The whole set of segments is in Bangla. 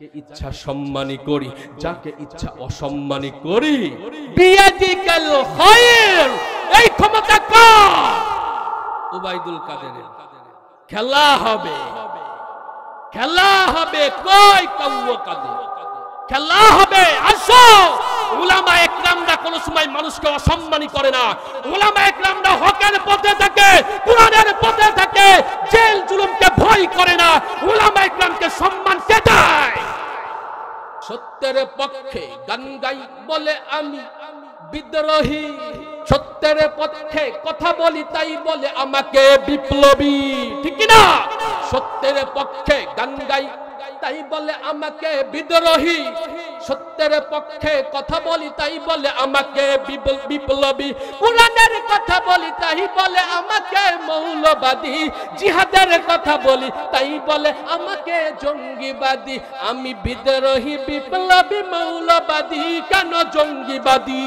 ইচ্ছা সম্মানী করি, যাকে ইচ্ছা অসম্মানী করি। বিয়াদিকাল খায়র, এই ক্ষমতা কার? উবাইদুল কাদেরের। খেলা হবে, খেলা হবে, কই কাউয়া কাদের খেলা হবে। আসো, উলামা একরামরা কোন সময় মানুষকে অসম্মানী করে না। উলামা একরামরা হকের পথে থাকে, কুরআনের পথে থাকে, জেল জুলুমকে ভয় করে না। উলামা একরামকে সম্মান কে দেয়? সত্যের পক্ষে গান গাই বলে আমি বিদ্রোহী, সত্যের পক্ষে কথা বলি তাই বলে আমাকে বিপ্লবী, ঠিক না? সত্যের পক্ষে গান গাই তাই বলে আমাকে বিদ্রোহী, সত্যের পক্ষে কথা বলি তাই বলে আমাকে বিপ্লবী, কুরআনের কথা বলি তাই বলে আমাকে মৌলবাদী, জিহাদের কথা বলি তাই বলে আমাকে জঙ্গিবাদী। আমি বিদ্রোহী, বিপ্লবী, মৌলবাদী, কেন জঙ্গিবাদী?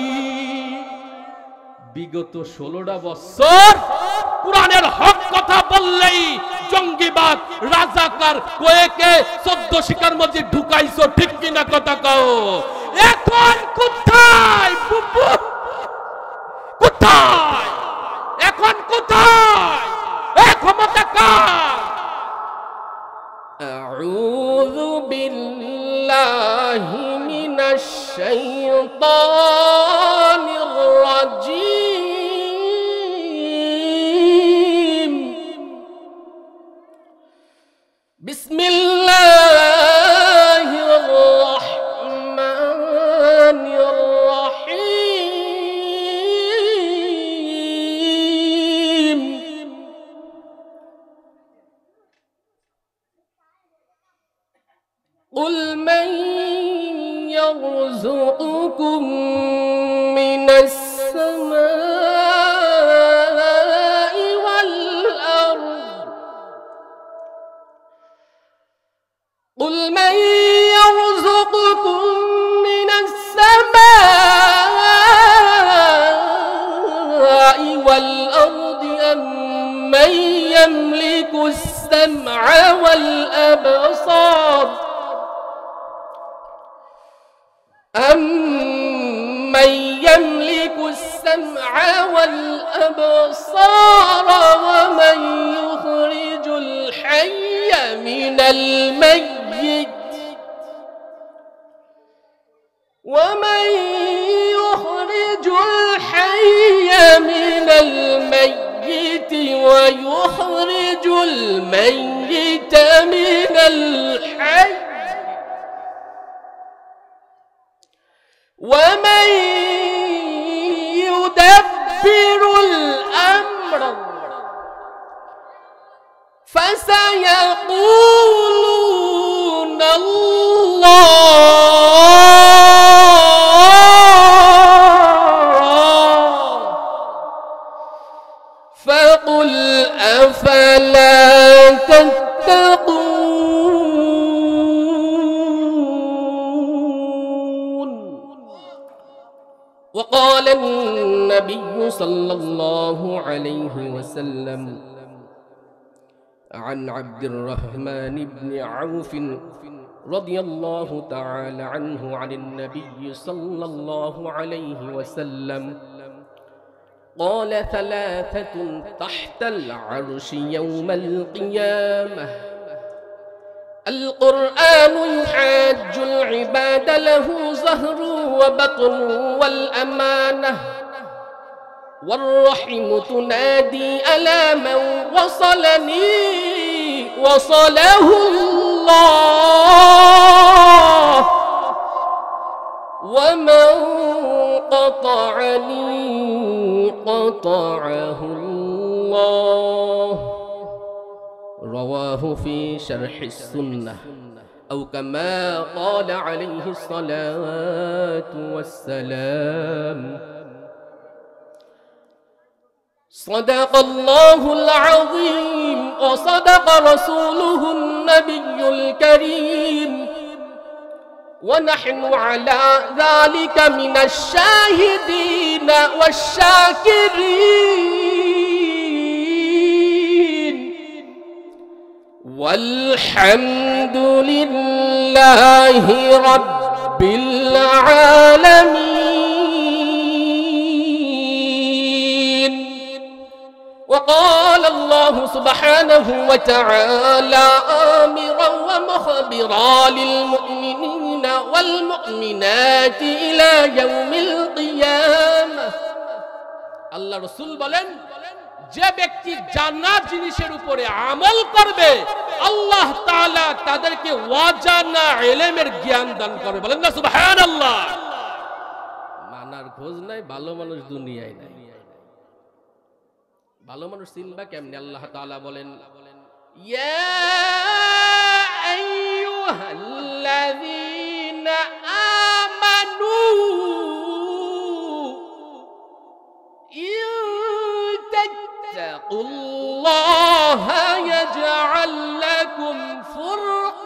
বিগত 16টা বছর কুরআনের হক কথা বললেই জঙ্গিবাদ, রাজাকার কয়েকে 14 শিকার মধ্যে ঢুকাইছো, ঠিক কিনা কথা কও? এখন কোথায় বুবু, কোথায় এখন, কোথায়? এ ক্ষমতা কার? আউযু বিল্লাহি মিনাশ শাইতানির রাজীম। বিসমিল্লাহির রহমানির রহিম। قل من يرزقكم من السماء والأرض قل من يرزقكم من السماء والأرض أم من يملك السمع والأبصار أَمَّن يَمْلِكُ السَّمْعَ وَالْأَبْصَارَ وَمَن يُخْرِجُ الْحَيَّ مِنَ الْمَيِّتِ وَيُخْرِجُ الْمَيِّتَ مِنَ الْحَيِّ ومن يدبر الأمر فسيقولون الله فقل أفلا تتقون. وقال النبي صلى الله عليه وسلم عن عبد الرحمن بن عوف رضي الله تعالى عنه عن النبي صلى الله عليه وسلم قال ثلاثة تحت العرش يوم القيامة القرآن يحاج العباد له ظهر وبطن والأمانة والرحم تنادي ألا من وصلني وصله الله ومن قطعني قطعه الله. رواه في شرح السنة أو كما قال عليه الصلاة والسلام. صدق الله العظيم وصدق رسوله النبي الكريم ونحن على ذلك من الشاهدين والشاكرين ওয়ালহামদুলিল্লাহি রাব্বিল আলামিন। وقال الله سبحانه وتعالى آمرا ومخبرا للمؤمنين والمؤمنات إلى يوم القيامة। আল্লাহ রাসূল বলেন, যে ব্যক্তি জান্নাত জিনিসের উপরে আমল করবে আল্লাহ তাআলা তাদেরকে ওয়াজানা ইলমের জ্ঞান দান করবে। বলেন না সুবহানাল্লাহ। মানার খোঁজ নাই, ভালো মানুষ দুনিয়ায় নাই। ভালো মানুষ চিনবা কেমনে? আল্লাহ তাআলা বলেন, ইয়া আইয়ুহাল্লাযীনা আমানু ইন তাত্তাকুল্লাহা ইয়াজআল লাকুম ফুরকান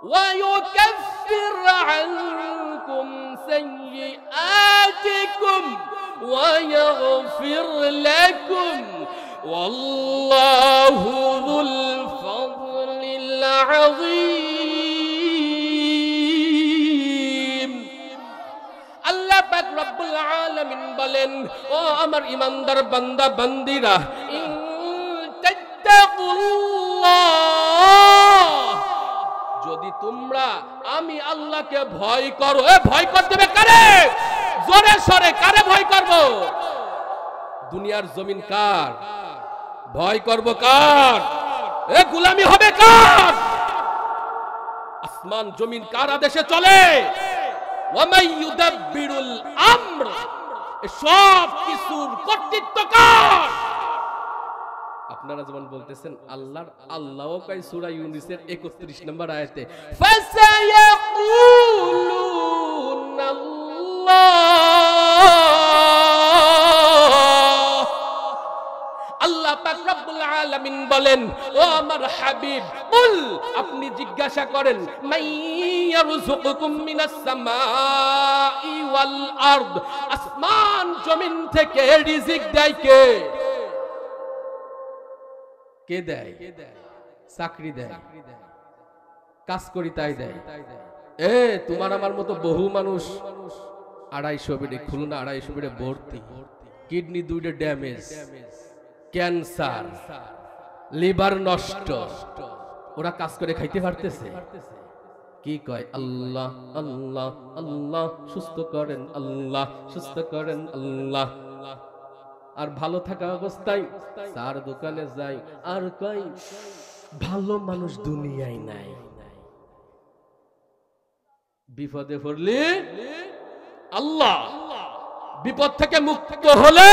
ওয়া ইউকাফির আনকুম সাইয়্যাতিকুম ويغفر لكم والله ذو الفضل العظيم। আল্লাহ পাক রব্বুল আলামিন বলেন, ও আমার ঈমানদার বান্দা বান্দীরা, ইন তাত্তাকুল্লাহ, যদি তোমরা আমি আল্লাহকে ভয় করো। ভয় করতে হবে কারে? জোরে সরে কারে ভয় করব? দুনিয়ার জমিন কার? ভয় করব কার? গোলামি হবে কার? আসমান জমিন কার আদেশে চলে? ওয়ামাই ইউদাব্বিরুল আমর, সব কিছুর কর্তৃত্ব কার? আপনারা যেমন বলতেছেন আল্লাহর, আল্লাহও কয় সূরা ইউনূসের 31 নম্বর আয়াতে, ফাসায়াকুলুনা আল্লাহ পাক রব্বুল আলামিন বলেন, ও আমার হাবিব, কুল, আপনি জিজ্ঞাসা করেন, মাইয়ারযুকুকুম মিনাস সামাই ওয়াল আরদ, আসমান জমিন থেকে রিজিক দেয় কে? কে দেয়? চাকরি দেয়, কাজ করি তাই দেয়। তোমার আমার মতো বহু মানুষ 250 বেডে, খুলনা 250 বেডে ভর্তি, কিডনি 2টা ড্যামেজ, ক্যান্সার, লিভার নষ্ট, ওরা কাজ করে খাইতে পারতেছে? কি কয়? আল্লাহ আল্লাহ আল্লাহ, সুস্থ করেন আল্লাহ, সুস্থ করেন আল্লাহ। আর ভালো থাকা অবস্থায় চার দোকানে যাই আর কয় ভালো মানুষ দুনিয়ায় নাই। বিপদে পড়লে আল্লাহ, বিপদ থেকে মুক্ত হলে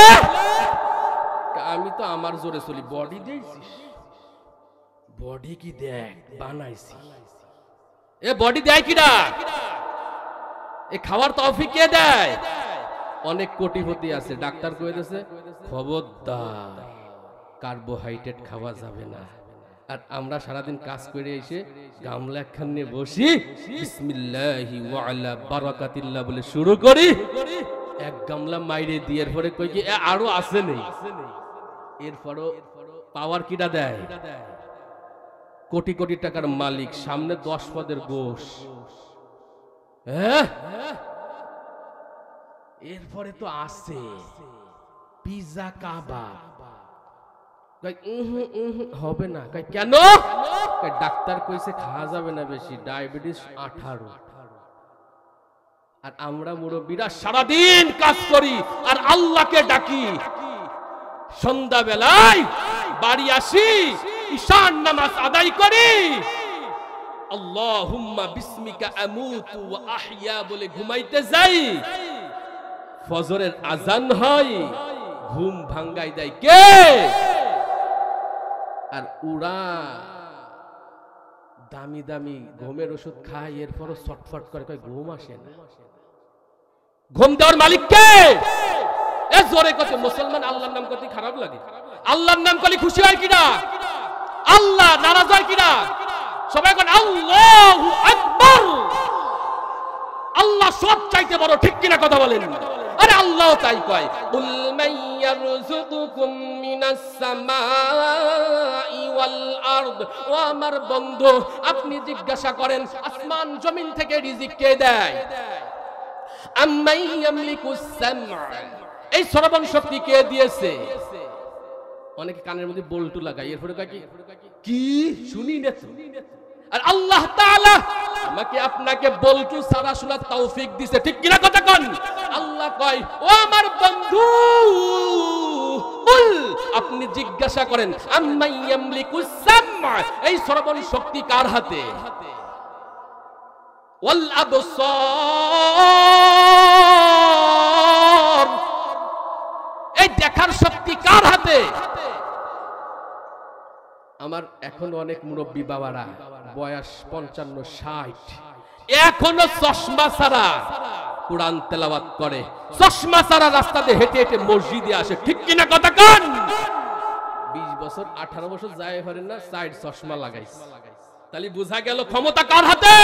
আমি তো আমার জোরে চলি। বডি দিয়েছিস? বডি কি দেখ বানাইছি। বডি দেয় কিনা? খাওয়ার তৌফিক কে দেয়? অনেক কোটিপতি আছে, ডাক্তার কয়ে দিয়েছে খবরদার কার্বোহাইড্রেট খাওয়া যাবে না। আর আমরা সারাদিন কাজ করে এসে গামলা একখান নিয়ে বসি, বিসমিল্লাহি ওয়া আলা বারাকাতিল্লাহ বলে শুরু করি, এক গামলা মাইরে দিয়ে এরপরে কই কি আরো আছে নেই। এরপরও পাওয়ার কিটা দেয়? কোটি কোটি টাকার মালিক, সামনে 10 পদের গোশ। এরপরে তো আছে পিজা কাবাব। হবে না। কেন? ডাক্তার কইছে খাওয়া যাবে না বেশি, ডায়াবেটিস 18। আর আমরা মুরব্বীরা সারাদিন কাজ করি আর আল্লাহকে ডাকি। সন্ধ্যা বেলায় বাড়ি আসি, ঈশান নামাজ আদায় করি, আল্লাহুম্মা বিসমিকা আমুতু ওয়া আহইয়া বলে ঘুমাইতে যাই। ফজরের আজান হয়, ঘুম ভাঙ্গাই দেয় কে? আর উড়া দামি দামি ঘুমের ওষুধ খায়, এরপরও ছটফট করে, কয় ঘুম আসে না। ঘুম দেওয়ার মালিক কে? জোরে কথা মুসলমান আল্লাহর নাম করতে খারাপ লাগে? আল্লাহর নাম করলে খুশি হয় কিনা? আল্লাহ নারাজ হয় কিনা? সবাই কোন আল্লাহু আকবার। আল্লাহ আল্লাহ সব চাইতে বড়, ঠিক কিনা কথা বলেন? আরে আল্লাহ তাই কয়, কুল মাইয়ারযুকুকুম মিনাস সামাই ওয়াল আরদ। ও আমার বন্ধু, আপনি জিজ্ঞাসা করেন আসমান জমিন থেকে রিজিক কে দেয়? আম্মাই ইয়ামলিকুস সামআ, এই শ্রবণ শক্তি কে দিয়েছে? অনেকে কানের মধ্যে বল্টু লাগায়, এরপরে কি শুনি না তো। আর আল্লাহ তাআলা আমাকে আপনাকে বল্টু ছাড়া শোনার তৌফিক দিয়েছে, ঠিক কিনা কথা কোন? আল্লাহ কয়, ও আমার বন্ধু, বল, আপনি জিজ্ঞাসা করেন আম্মাই ইয়ামলিকুস সামআ, এই শ্রবণ শক্তি কার হাতে? ওয়াল আবসার, এই দেখার শক্তি কার হাতে? আমার এখন অনেক মুরব্বী বাবারা বয়স 55-60 এখনো চশমা ছাড়া কোরআন তেলাওয়াত করে, চশমা ছাড়া রাস্তাতে হেঁটে হেঁটে মসজিদে আসে, ঠিক কিনা কথা কোন? 20 বছর 18 বছর যায় পারে না, সাইড চশমা লাগাইছে। তাহলে বোঝা গেল ক্ষমতা কার হাতে?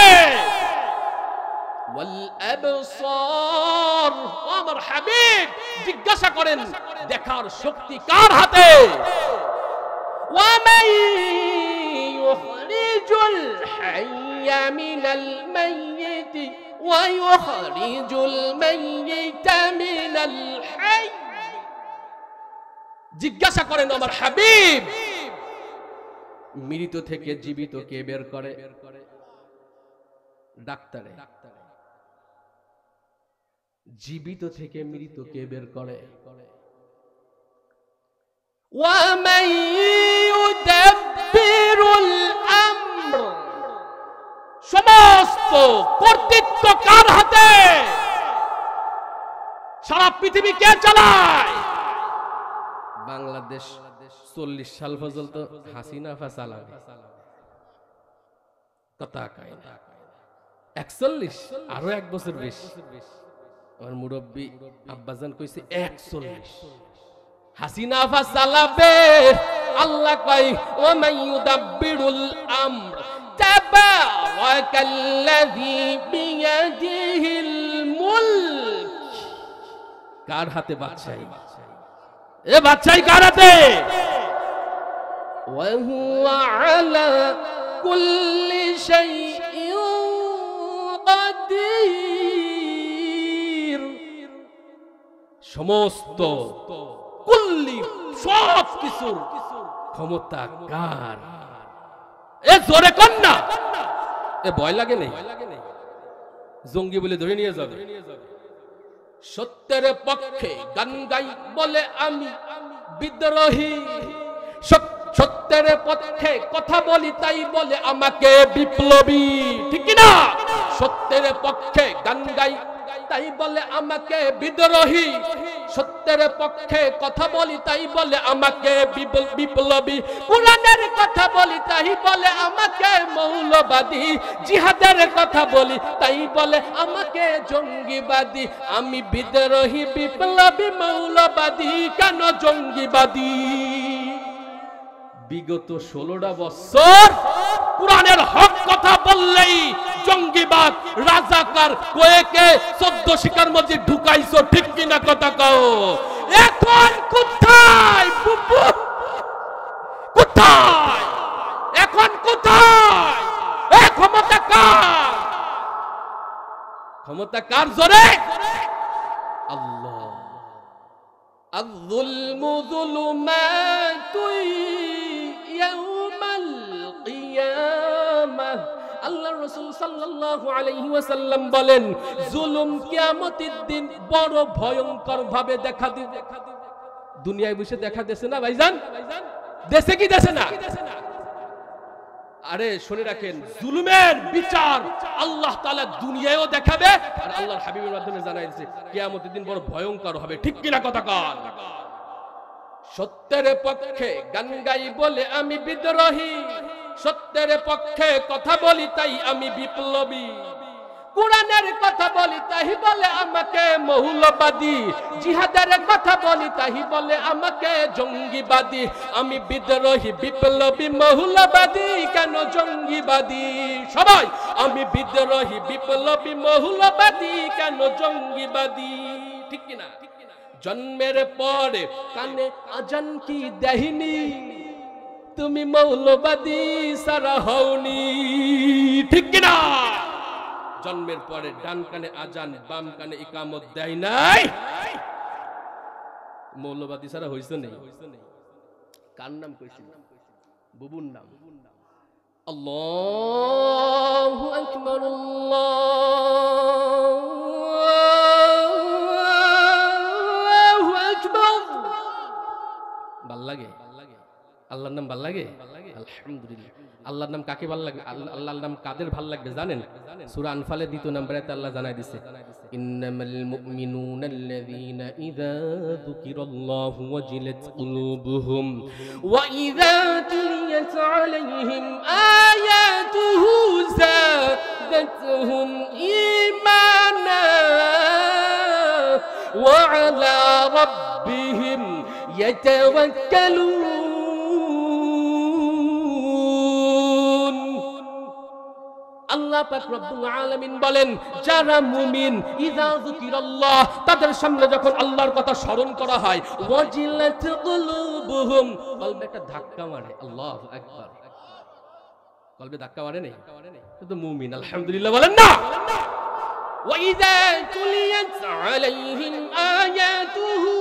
ওয়াল আবসার, আমার হাবিব জিজ্ঞাসা করেন দেখার শক্তি কার হাতে? ومن يخرج الحي من الميت ويخرج الميت من الحي, জিজ্ঞাসা করেন আমার হাবিব মৃত থেকে জীবিত কে বের করে? ডাক্তারে। জীবিত থেকে মৃত কে বের করে? وَمَن يُدَبِّرُ الْأَمْرَ, সমস্ত কর্তৃত্ব কার হাতে? সারা পৃথিবী কে চালায়? বাংলাদেশ 40 সাল পর্যন্ত হাসিনা চালাবে, কথা কয় না। 41 আরো 1 বছর বেশি। আমার মুরব্বী আব্বাজান কইছে 41 হাসিনা চালাবে। আল্লাহ কয় ওয়া মান ইউদাব্বিরুল আমর তাবারাকাল্লাযী বিয়াদিহিল মুলক, কার হাতে বাদশাহী? এ বাদশাহী কার হাতে? ওয়া হুয়া আলা কুল্লি শাইইন কাদির, সমস্ত কুল্লি সব কিছুর ক্ষমতা কার? এ জোরে কোন না, এ ভয় লাগে নেই? জঙ্গি বলে ধরে নিয়ে যাবে। সত্যের পক্ষে গান গাই বলে আমি বিদ্রোহী, সত্যের পক্ষে কথা বলি তাই বলে আমাকে বিপ্লবী, ঠিক না? সত্যের পক্ষে গান গাই তাই বলে আমাকে বিদ্রোহী, সত্যের পক্ষে কথা বলি তাই বলে আমাকে বিপ্লবী, কোরআনের কথা বলি তাই বলে আমাকে মৌলবাদী, জিহাদের কথা বলি তাই বলে আমাকে জঙ্গিবাদী। আমি বিদ্রোহী, বিপ্লবী, মৌলবাদী, কেন জঙ্গিবাদী? বিগত 16টা বছর কোরআনের হক কথা বললেই জঙ্গিবাদ, রাজাকার কয়েকে 14 শিকার মধ্যে ঢুকাইছো, ঠিক কিনা কথা কও? এখন কোথায় বুবু? কোথায় এখন? কোথায়? এ ক্ষমতা কার? ক্ষমতা কার জোরে? আল্লাহ। আয-যুলমু যুলুমাতুন ইয়াউমাল কিয়ামাহ, আল্লাহ রাসূল সাল্লাল্লাহু আলাইহি ওয়াসাল্লাম বলেন জুলুম কিয়ামতের দিন বড় ভয়ঙ্কর ভাবে দেখা দিবে। দুনিয়ায় বসে দেখা দেছে না ভাইজান? দেশে কি দেশে না? আরে শুনে রাখেন, জুলুমের বিচার আল্লাহ তাআলা দুনিয়ায়ও দেখাবে, আর আল্লাহর হাবিবের মাধ্যমে জানাই দিয়েছে কিয়ামতের দিন বড় ভয়ঙ্কর হবে, ঠিক কিনা কথা কন? সত্যের পক্ষে গান গাই বলে আমি বিদ্রোহী, সত্যের পক্ষে কথা বলি তাই আমি বিপ্লবী, কোরআনের কথা বলি তাহি বলে আমাকে মৌলবাদী, জিহাদের কথা বলি তাহি বলে আমাকে জঙ্গিবাদী। আমি বিদ্রোহী বিপ্লবী মৌলবাদী, কেন জঙ্গিবাদী? সবাই আমি বিদ্রোহী বিপ্লবী মৌলবাদী, কেন জঙ্গিবাদী? ঠিক কিনা? জন্মের পরে কানে আজান কি দেহিনি, তুমি মৌলবাদী সারা হওনি। ঠিক কিনা? জন্মের পরে ডান কানে আজান বাম কানে ইকামত দেয় নাই, মৌলবাদী সারা হইছে নেই। কার নাম কইছিল? বুবুর নাম। আল্লাহু আকবার, আল্লাহু আকবার। ভাল লাগে? আল্লাহর নাম ভাল লাগে? আলহামদুলিল্লাহ। আল্লাহর নাম কাকে ভাল লাগবে? আল্লাহর নাম কাদের ভাল লাগবে জানেন? সূরা আনফালের 2 নম্বরে আল্লাহ জানাই দিয়েছে, ইন্নামাল মুমিনুনা আল্লাযীনা ইযা যুকিরাল্লাহু ওয়াজিলাত কুলুবুহুম ওয়া ইযা তুলিয়াত আলাইহিম আয়াতুহু যাদাতুহুম ঈমানা ওয়া আলা রাব্বিহিম ইয়াতাওয়াক্কালুন। আল্লাহ পাক রব্বুল আলামিন বলেন, যারা মুমিন, ইযা যুকিরাল্লাহ, তাদের সামনে যখন আল্লাহর কথা স্মরণ করা হয়, ওয়াজিলাত কুলুবুহুম, কলবে একটা ধাক্কা মারে। আল্লাহু আকবার। কলবে ধাক্কা মারে নেই? তো মুমিন। আলহামদুলিল্লাহ বলেন না? ওয়া ইযা তুলিয়াত আলাইহিম আয়াতুহু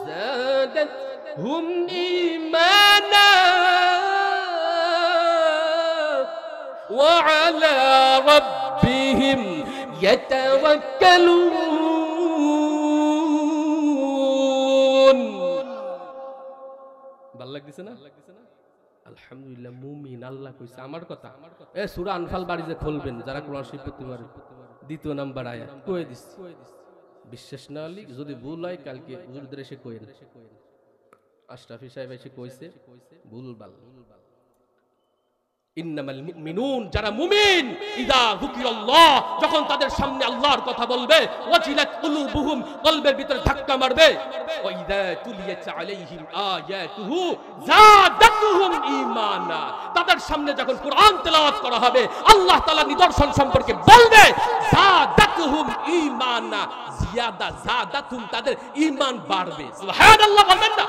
যাদাতহুম ঈমানা وعلى ربهم يتوكلون। ভাল লাগতেছে না? আলহামদুলিল্লাহ, মুমিন। আল্লাহ কইছে আমার কথা। সূরা আনফাল বাড়ি যে খুলবেন, যারা কোরআন শরীফ পড়তে পারে, 2 নম্বর আয়াত কয়ে দিস। বিশ্বাস না হলে যদি ভুল হয় কালকে হুজুরদের এসে কইেন। আশরাফি সাহেব এসে কইছে ভুল বাল। ইন্নামাল মুমিনুন, যারা মুমিন, ইযা যুকিরাল্লাহ, যখন তাদের সামনে আল্লাহর কথা বলবে, ওয়াজিলাত কুলুবুহুম, কলবের ভিতরে ধাক্কা মারবে, ওয়া ইযা তুলিয়াত আলাইহিম আয়াতুহু যাদাতুহুম ঈমানা, তাদের সামনে যখন কুরআন তেলাওয়াত করা হবে, আল্লাহ তাআলা নিদর্শন সম্পর্কে বলবে, যাদাতুহুম ঈমানা, জিয়াদা যাদাতুহুম, তাদের ঈমান বাড়বে। সুবহানাল্লাহ বলবেন না?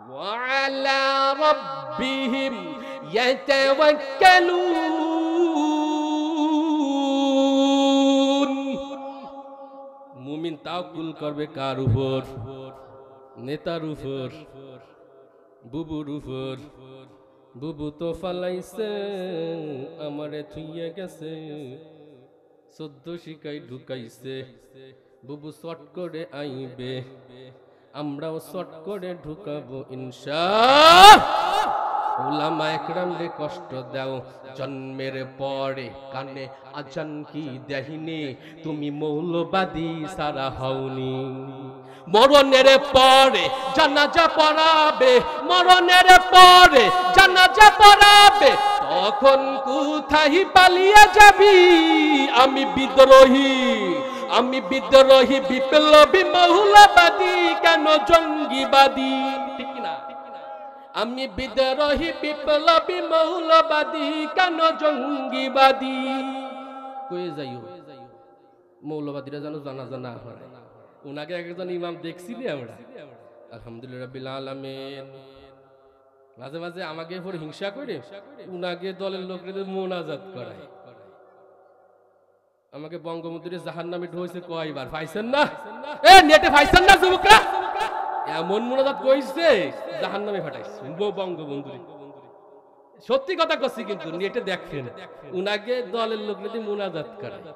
ওয়া আলা রাব্বিহিম ইয়াতাওয়াক্কালুন। মুমিন তাওয়াক্কুল করবে কার উপর? নেতার উপর, বুবুর উপর। বুবু তো ফালাইছে, আমারে থুইয়া গেছে, 14 শিকাই ঢুকাইছে, বুবু শর্ট করে আইবে, আমরাও শর্ট করে ঢুকাবো ইনশাআল্লাহ। উলামা একরাম রে কষ্ট দাও, জন্মের পরে কানে আজান কি দেহিনি, তুমি মৌলবাদী সারা হওনি। মরণের পরে জানাজা পড়াবে, মরণের পরে জানাজা পড়াবে, তখন কোথায় পালিয়ে যাবি? আমি বিদ্রোহী, আমি বিদ্রোহী বিপ্লবী মৌলবাদী, কেন জঙ্গিবাদী? ঠিক না? আমি বিদ্রোহী বিপ্লবী মৌলবাদী, কেন জঙ্গিবাদী? কয়ে যাইও মৌলবাদীরা যেন জানাজা না হয়। উনাকে একজন ইমাম দেখছিলি আমরা, আলহামদুলিল্লাহ রাব্বিল আলামিন। মাঝে মাঝে আমাকে উপর হিংসা করে উনাকে দলের লোকদের মোনাজাত করায়। আমাকে বঙ্গবন্ধুর জাহান্নামে ঢুকেছে কয়বার, পাইছেন না? নেটে পাইছেন না যুবকরা? এমন মোনাজাত কইছে জাহান্নামে ফাটাইছে বঙ্গবন্ধুর। সত্যি কথা কইছি, কিন্তু নেটে দেখেন উনাকে দলের লোকদের মোনাজাত করায়।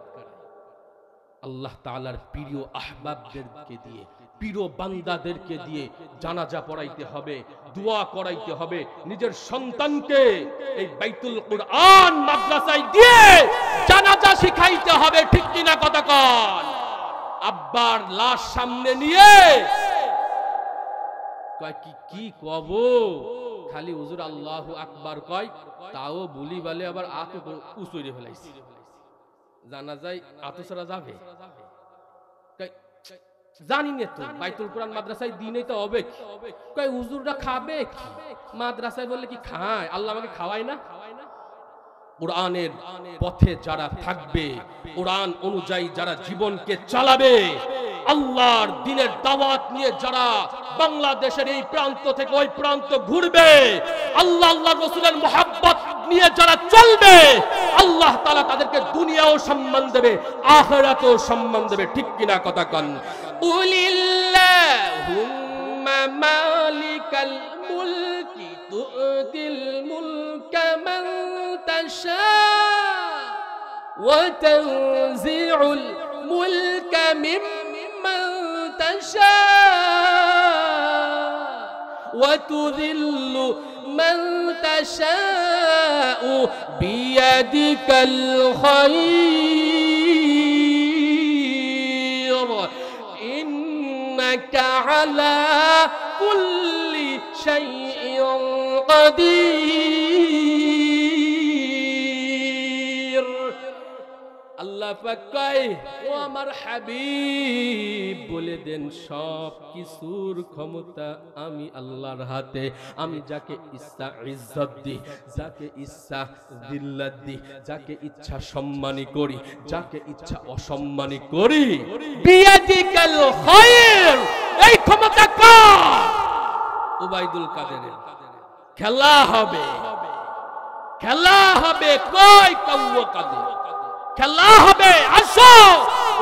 আল্লাহ তাআলার প্রিয় আহবাবদেরকে দিয়ে, প্রিয় বান্দাদেরকে দিয়ে জানাজা পড়াইতে হবে, দোয়া করাইতে হবে। নিজের সন্তানকে এই বাইতুল কুরআন মাদ্রাসায় দিয়ে জানাজা শিখাইতে হবে। ঠিক কিনা কথা কন? আব্বার লাশ সামনে নিয়ে কয় কি কব, খালি হুজুর আল্লাহু আকবার কয়, তাও বলি বলে আবার আত উঁচুইরে ফেলাইছি। জানাজায় আতসরা যাবে? জানি না তো, বাইতুল কোরআন মাদ্রাসায় দিনে তো হবে, কয় হুজুররা খাবে কি? মাদ্রাসায় বললে কি খায়? আল্লাহ আমাকে খাওয়ায় না? কোরআনের পথে যারা থাকবে, কোরআন অনুযায়ী যারা জীবনকে চালাবে, আল্লাহর দ্বীনের দাওয়াত নিয়ে যারা বাংলাদেশের এই প্রান্ত থেকে ওই প্রান্ত ঘুরবে, আল্লাহ আল্লাহ রাসূলের মুহাব্বত নিয়ে যারা চলবে, আল্লাহ তাআলা তাদেরকে দুনিয়াও সম্মান দেবে, আখিরাতেও সম্মান দেবে। ঠিক কিনা কথা কন? কুলিল্লাহুম্মা মালিকাল মুলকি তু'তিল মুলকা মান তাশা ওয়া তানজিউল মুলকা মিম্মান তাশা ওয়া তুযিল্লু মান তাশাউ বিয়াদিকাল খায়র ইন্নাকা আলা কুল্লি শাইইন কাদির। আল্লাহ পাক কয়, ও আমার হাবিব বলে দেন সব কিছুর ক্ষমতা আমি আল্লাহর হাতে। আমি যাকে ইচ্ছা ইজ্জত দিই, যাকে ইচ্ছা দিল্লাত দিই, যাকে ইচ্ছা সম্মানী করি, যাকে ইচ্ছা অসম্মানী করি। বিয়াদিকাল খায়র, এই ক্ষমতা কার? উবাইদুল কাদেরের। খেলা হবে, খেলা হবে। কই কাউয়া কাদের খেলা হবে। আসো,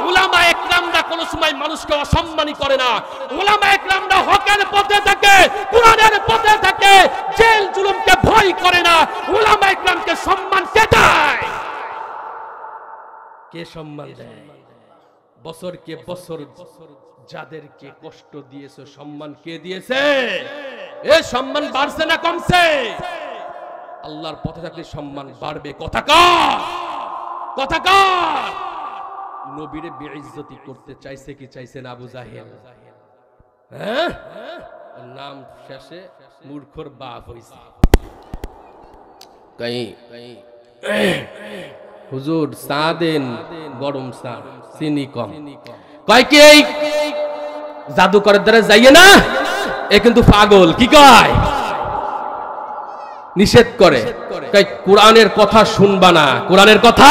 উলামা একরামরা কোন সময় মানুষকে অসম্মানী করে না। উলামা একরামরা হকের পথে থাকে, কোরআনের পথে থাকে, জেল জুলুমকে ভয় করে না। উলামা একরামকে সম্মান কে দেয়? কে সম্মান দেয়? বছরকে বছর যাদেরকে কষ্ট দিয়েছে সম্মান কে দিয়েছে? এ সম্মান বাড়ছে না কমছে? আল্লাহর পথে থাকলে সম্মান বাড়বে। কথা কার? কথা কার? নবীরে বেইজ্জতি করতে চাইছে কি চাইছে না আবু জাহেল? হ্যাঁ, নাম শেষে মূর্খর বাপ হইছে। হুজুর চা দেন, গরম চা, চিনি কম। কয় কি এই জাদুকরের দ্বারা যাইয়ে না, এ কিন্তু পাগল। কি কয়? নিষেধ করে। কোরআনের কথা শুনবা না, কোরআনের কথা।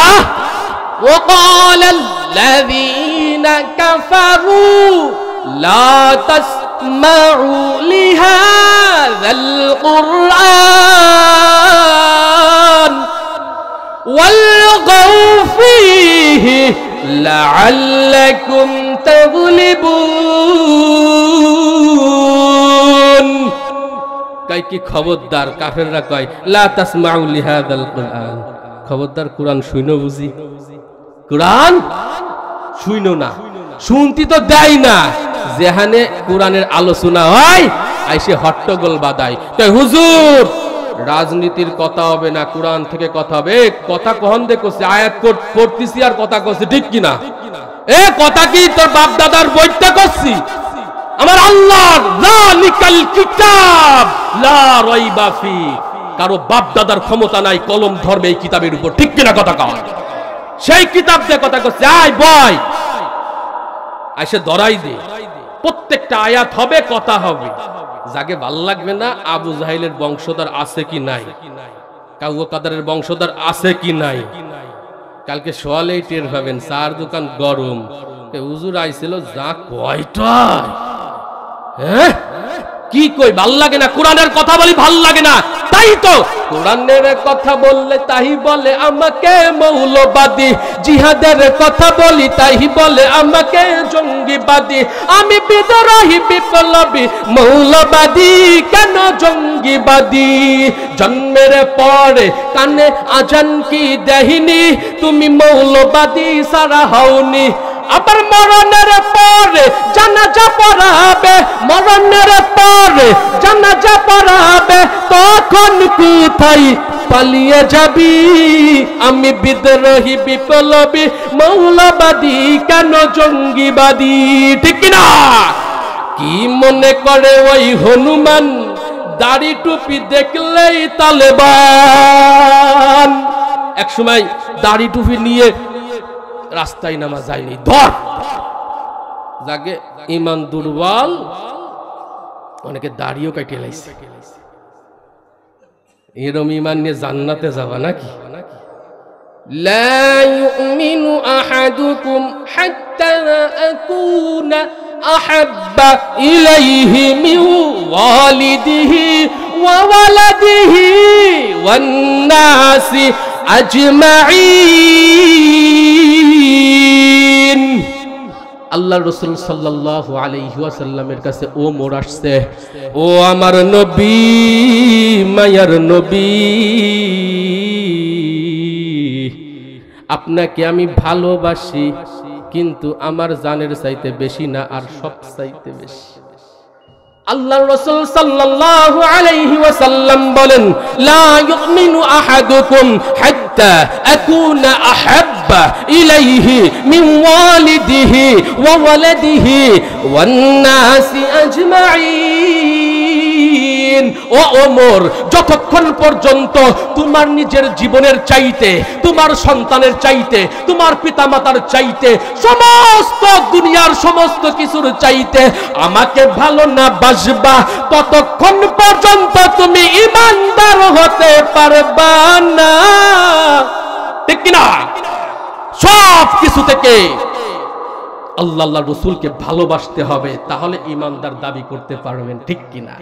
وقال الذين كفروا لا تسمعوا لهذا القرآن والغوا فيه لعلكم تغلبون। কয় কি খবরদার, কাফেররা কয় লা তাসমাউ লিহাযাল কুরআন, খবরদার কোরআন শুইনো বুঝি? কোরআন শুইনো না, শুনতি তো দেয় না। যেখানে কোরআনের আলোচনা হয় আইসে হট্টগোল বাদায়। তাই হুজুর রাজনীতির কথা হবে না, কোরআন থেকে কথা হবে। কথা কখন দেখছি আয়াত পড়তেছি আর কথা করছি, ঠিক কিনা? এ কথা কি তোর বাপ দাদার বইটা করছি? আমার আল্লাহর যালিকাল কিতাব লা রাইবা ফি, কারো বাপ দাদার ক্ষমতা নাই কলম ধরবে এই কিতাবের উপর, ঠিক কিনা কথা কয়? সেই কিতাব দিয়ে কথা করছে। আয় বয়, আইসে ধরাই দে, প্রত্যেকটা আয়াত হবে, কথা হবে। যাকে ভাল লাগবে না, আবু জাহেলের বংশধর আছে কি নাই, কাউয়া কাদারের বংশধর আছে কি নাই, কালকে সোয়ালেই টের পাবেন। চার দোকান গরম। হুজুর আইছিল যা কয়টা, হ্যাঁ কি কই ভাল লাগে না? কোরআনের কথা বলি ভাল লাগে না, তাই তো কোরআনের কথা বললে তাই বলে আমাকে মৌলবাদী, জিহাদের কথা বলি তাই বলে আমাকে জঙ্গিবাদী। আমি বিদ্রোহী বিপ্লবী মৌলবাদী, কেন জঙ্গিবাদী? জন্মের পরে কানে আজান কি দেহিনি, তুমি মৌলবাদী সারা হওনি। আবার মরণের পরে জানাজা পড়াবে, মরণের পরে জানাজা পড়াবে, তখন কোথায় পালিয়ে যাবি? আমি বিদ্রোহী বিপ্লবী মৌলবাদী, কেন জঙ্গিবাদী? ঠিক না? কি মনে করে ওই হনুমান দাড়ি টুপি দেখলেই তালেবান? এক সময় দাড়ি টুপি নিয়ে রাস্তায় নামা যায়নি, ধর। যাকে ইমান দুর্বল, অনেকে দাড়িও কাটিয়ে লাইছে। এরম ইমান নিয়ে জান্নাতে যাবা নাকি? লা ইউমিনু আহাদুকুম হাত্তা আকুনা আহাব্বা ইলাইহি মিন ওয়ালিদিহি ওয়া ওয়ালাদিহি ওয়ান নাসি আজমাইন। আল্লাহ রাসূল সাল্লাল্লাহু আলাইহি ওয়াসাল্লামের কাছে ওমর আসছে, ও আমার নবী, মায়ার নবী, আপনাকে আমি ভালোবাসি, কিন্তু আমার জানের চাইতে বেশি না, আর সব চাইতে বেশি। আল্লাহ রাসূল সাল্লাল্লাহু আলাইহি ওয়াসাল্লাম বলেন, লা ইউমিনু আহাদুকুম হাত্তা আকুনা আহাব্বা ইলাইহি মিন ওয়ালিদিহি ওয়া ওয়ালাদিহি ওয়ান নাসি আজমাইন। ও ওমর, যতক্ষণ পর্যন্ত তোমার নিজের জীবনের চাইতে, তোমার সন্তানের চাইতে, তোমার পিতামাতার চাইতে, সমস্ত দুনিয়ার সমস্ত কিছুর চাইতে আমাকে ভালো না বাসবা, ততক্ষণ পর্যন্ত তুমি ঈমানদার হতে পারবা না। ঠিক কিনা? সব কিছু থেকে আল্লাহ রাসূলকে ভালোবাসতে হবে, তাহলে ঈমানদার দাবি করতে পারবেন। ঠিক কিনা?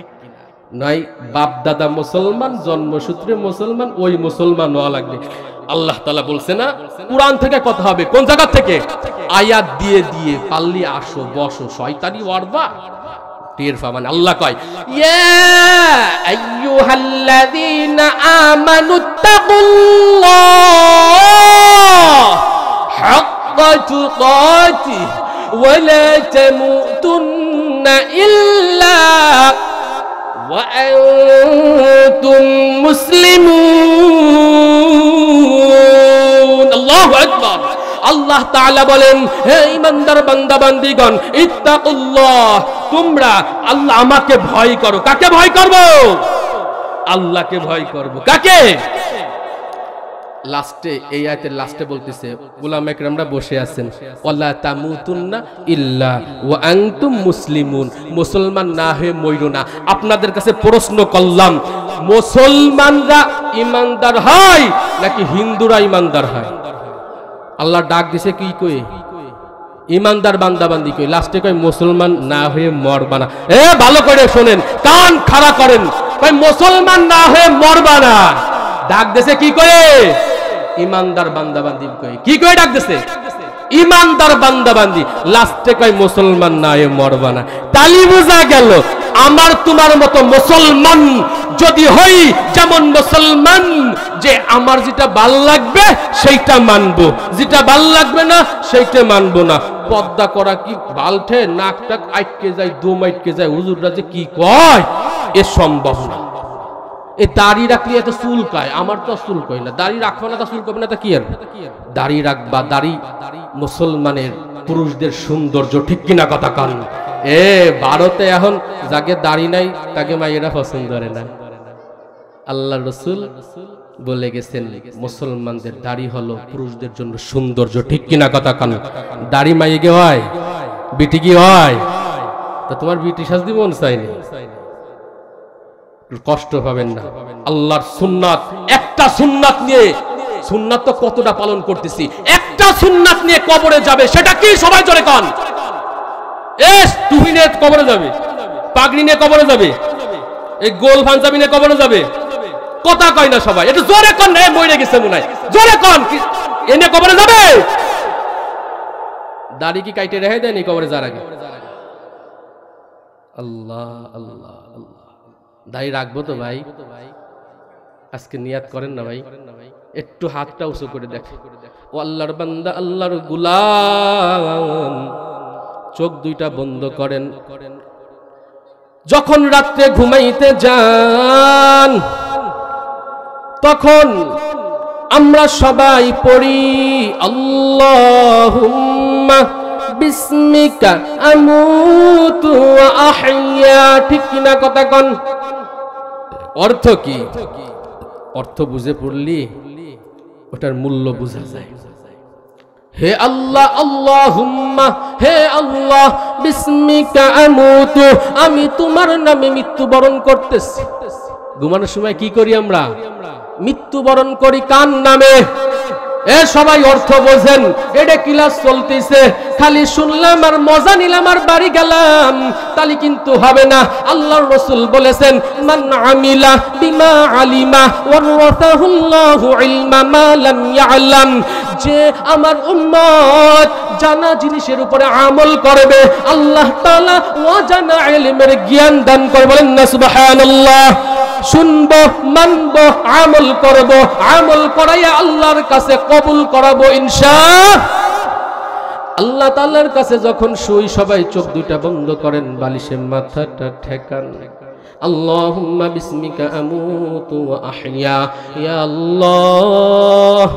নয় বাপ দাদা মুসলমান, জন্মসূত্রে মুসলমান, ওই মুসলমান হওয়া লাগবে। আল্লাহ তাআলা বলছে না, কুরআন থেকে কথা হবে। কোন জায়গা থেকে? আয়াত দিয়ে দিয়ে পাল্লি আসো, বসো, শয়তানি ওয়ারবা টের পাবেন। আল্লাহ কয়, ইয়া আইয়ুহাল্লাযীনা আমানুত্তাকুল্লাহ হাক্কা তুকাতিহি ওয়া লা তামুতুন্না ইল্লা ওয়া আনতুম মুসলিমুন। আল্লাহু আকবার। আল্লাহ তাআলা বলেন, হে ঈমানদার বান্দা বান্দীগণ, ইত্তাকুল্লাহ, তোমরা আল্লাহ আমাকে ভয় করো। কাকে ভয় করব? আল্লাহকে ভয় করব। কাকে? লাস্টে, এই আয়াতের লাস্টে বলতেছে, উলামা ইকরামরা বসে আছেন, ওয়ালা তামুতুন্না ইল্লা ওয়া আনতুম মুসলিমুন, মুসলমান না হয়ে মইরো না। আপনাদের কাছে প্রশ্ন করলাম, মুসলমানরা ঈমানদার হয় নাকি হিন্দুরা ঈমানদার হয়? আল্লাহ ডাক দিছে কি কই? ঈমানদার বান্দা বান্দি কই? লাস্টে কই মুসলমান না হয়ে মরবা না। ভালো করে শোনেন, কান খাড়া করেন, কই মুসলমান না হয়ে মরবা না। ডাক দিছে কি করে? ঈমানদার বান্দা বান্দি কই? কি কই ডাক দিছে? ঈমানদার বান্দা বান্দি। লাস্টে কই মুসলমান না হয়ে মরবা না। তালি বোঝা গেল আমার তোমার মতো মুসলমান যদি হই, যেমন মুসলমান যে আমার যেটা ভাল লাগবে সেইটা মানবো, যেটা ভাল লাগবে না সেইটা মানবো না। পর্দা করা কি বালঠে, নাকটাক আটকে যায়, দম আটকে যায়, হুজুররা যে কি কয় এ সম্ভব না। এ দাড়ি রাখলে এত চুল কয়, আমার তো চুল কয় না। দাড়ি রাখবো না, তা চুল করবে না, তা কি আর? দাড়ি রাখবা। দাড়ি মুসলমানের পুরুষদের সৌন্দর্য। ঠিক কিনা কথা কান? ভারতে এখন যাকে দাড়ি নাই তাকে মাইয়েরা পছন্দ করে না। আল্লাহ রাসূল বলে গেছেন, মুসলমানদের দাড়ি হলো পুরুষদের জন্য সৌন্দর্য। ঠিক কিনা কথা কান? দাড়ি মাইয়ে গে হয়, বিটি কি হয়? তা তোমার বিটি সাজদি মন চাইনি, কষ্ট পাবেন না। আল্লাহর সুন্নাত, একটা সুন্নাত নিয়ে, সুন্নাত তো কতটা পালন করতেছি, একটা সুন্নাত নিয়ে কবরে যাবে, সেটা কি? সবাই জোরে কন। টুপি নিয়ে কবরে যাবে, পাগড়ি নিয়ে কবরে যাবে, এই গোল পাঞ্জাবি নিয়ে কবরে যাবে। কথা কয় না সবাই, একটু জোরে কন। মরে গেছে মনে হয়, জোরে কন। এনে কবরে যাবে? দাড়ি কি কাইটে রেখে দেয়নি কবরে যার আগে? আল্লাহ আল্লাহ আল্লাহ। দাড়ি রাখবো তো ভাই? আজকে নিয়াত করেন না ভাই, একটু হাতটা উঁচু করে দেখে। ও আল্লাহর বান্দা, আল্লাহর গোলাম, চোখ দুইটা বন্ধ করেন। যখন রাত্রে ঘুমাইতে যান তখন আমরা সবাই পড়ি আল্লাহুম্মা বিসমিকা আমুতু ওয়া আহইয়া। ঠিক কিনা কথা কন? অর্থ কি? অর্থ বুঝে পড়লি ওটার মূল্য বোঝা যায়। হে আল্লাহ, আল্লাহুম্মা, হে আল্লাহ, বিসমিকা আমুতু, আমি তোমার নামে মৃত্যুবরণ করতেছি। ঘুমানোর সময় কি করি আমরা? মৃত্যুবরণ করি কার নামে? এ সবাই অর্থ বোঝেন। এটা ক্লাস চলতেছে, খালি শুনলাম আর মজা নিলাম আর বাড়ি গেলাম, তাহলে কিন্তু হবে না। আল্লাহর রাসূল বলেছেন, মান আমিলা বিমা আলিমা ওয়ারাসাহুল্লাহু ইলমা মা লাম ইয়ালাম, যে আমার উম্মত জানা জিনিসের উপরে আমল করবে, আল্লাহ তাআলা অজানা ইলমের জ্ঞান দান করবেন। বলেন না সুবহানাল্লাহ। শুনবো, মানবো, আমল করব, আমল করাইয়া আল্লাহর কাছে কবুল করাবো ইনশাআল্লাহ। আল্লাহ তাআলার কাছে যখন শুই, সবাই চোখ দুটা বন্ধ করেন, বালিশে মাথাটা ঠেকান। আল্লাহুম্মা বিসমিকা আমুতু ওয়া আহইয়া, ইয়া আল্লাহ,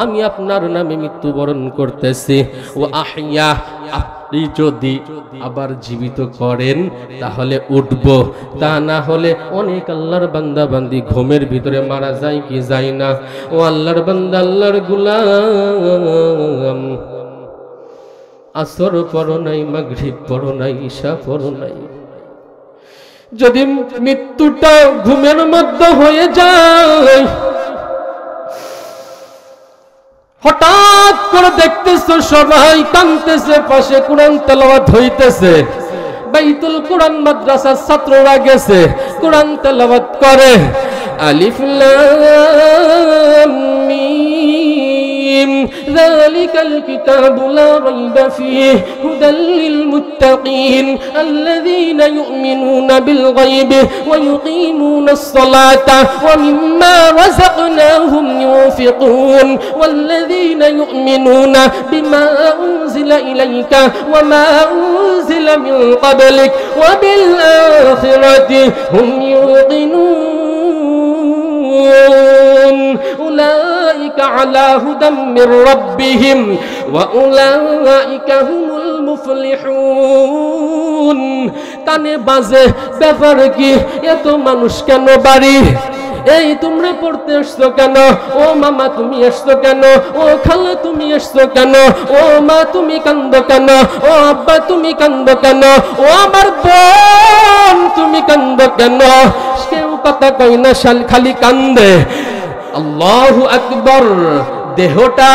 আমি আপনার নামে মৃত্যুবরণ করতেছি। ওয়া আহইয়া, আপনি যদি আবার জীবিত করেন তাহলে উঠবো, তা না হলে অনেক আল্লাহর বান্দা বান্দি ঘুমের ভিতরে মারা যায় কি যায় না। ও আল্লাহর বান্দা, আল্লাহর গোলাম, আসর পড়ো নাই, মাগরিব পড়ো নাই, ঈশা পড়ো নাই, যদি মৃত্যুটা ঘুমের মধ্যে হয়ে যায়, হঠাৎ করে দেখতেছো সবাই কাঁদতেছে, পাশে কোরআন তেলাওয়াত হইতেছে, বাইতুল কোরআন মাদ্রাসার ছাত্ররা গেছে, কোরআন তেলাওয়াত করে, আলিফ লাম মিম যালিকাল কিতাবু লা রাইবা ফীহি হুদাল লিল মুত্তাকিন আল্লাযীনা ইউমিনুনা বিল গায়বি ওয়া ইউকিমুনাস সালাতা ওয়া মিম্মা রাযাকনাহুম ইউনফিকুন ওয়াল্লাযীনা ইউমিনুনা বিমা উনজিলা ইলাইকা ওয়া মা উনজিলা মিন ক্বাবলিক ওয়া বিল আখিরাতি হুম ইউকিনুন উলাইকা আলা হুদাম মির রাব্বিহিম ওয়া উলাইকা হুমুল মুফলিহুন। কানে বাজে, ব্যাপার কি? এত মানুষ কেন বাড়ি? এই তোমরা পড়তে আসছো কেন? ও মামা তুমি আসছো কেন? ও খালা তুমি আসছো কেন? ও মা তুমি কান্দো কেন? ও আব্বা তুমি কান্দো কেন? ও আমার বোন তুমি কান্দো কেন? কেউ কথা কই না, খালি কান্দে। আল্লাহু আকবার। দেহটা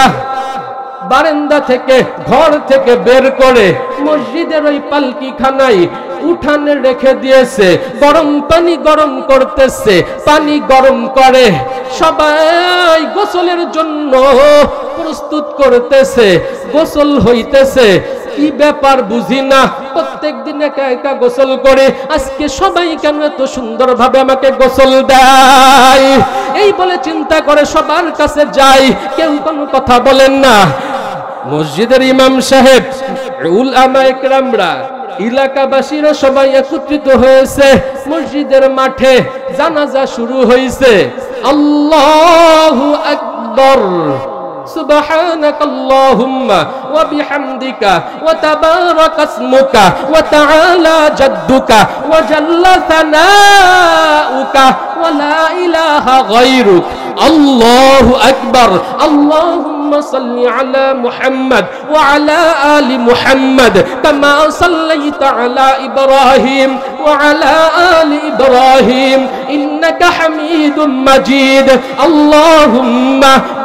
বারান্দা থেকে, ঘর থেকে বের করে মসজিদের ওই পালকি খানায় উঠানে রেখে দিয়েছে, গরম পানি গরম করতেছে, পানি গরম করে সবাই গোসলের জন্য প্রস্তুত করতেছে, গোসল হইতেছে। কি ব্যাপার বুঝি না, প্রত্যেক দিন একা একা গোসল করে, আজকে সবাই কেন এত সুন্দর ভাবে আমাকে গোসল দেয়? এই বলে চিন্তা করে সবার কাছে যাই, কেউ কোনো কথা বলেন না। মসজিদের ইমাম সাহেব, উলামা ইকরামরা, এলাকাবাসীরা সবাই একত্রিত হয়েছে মসজিদের মাঠে, জানাজা শুরু হয়েছে। আল্লাহু আকবার। سبحانك اللهم وبحمدك وتبارك اسمك وتعالى جدك وجل ثناؤك ولا إله غيرك الله أكبر اللهم صل على محمد وعلى آل محمد كما صليت على إبراهيم وعلى آل إبراهيم إنك حميد مجيد اللهم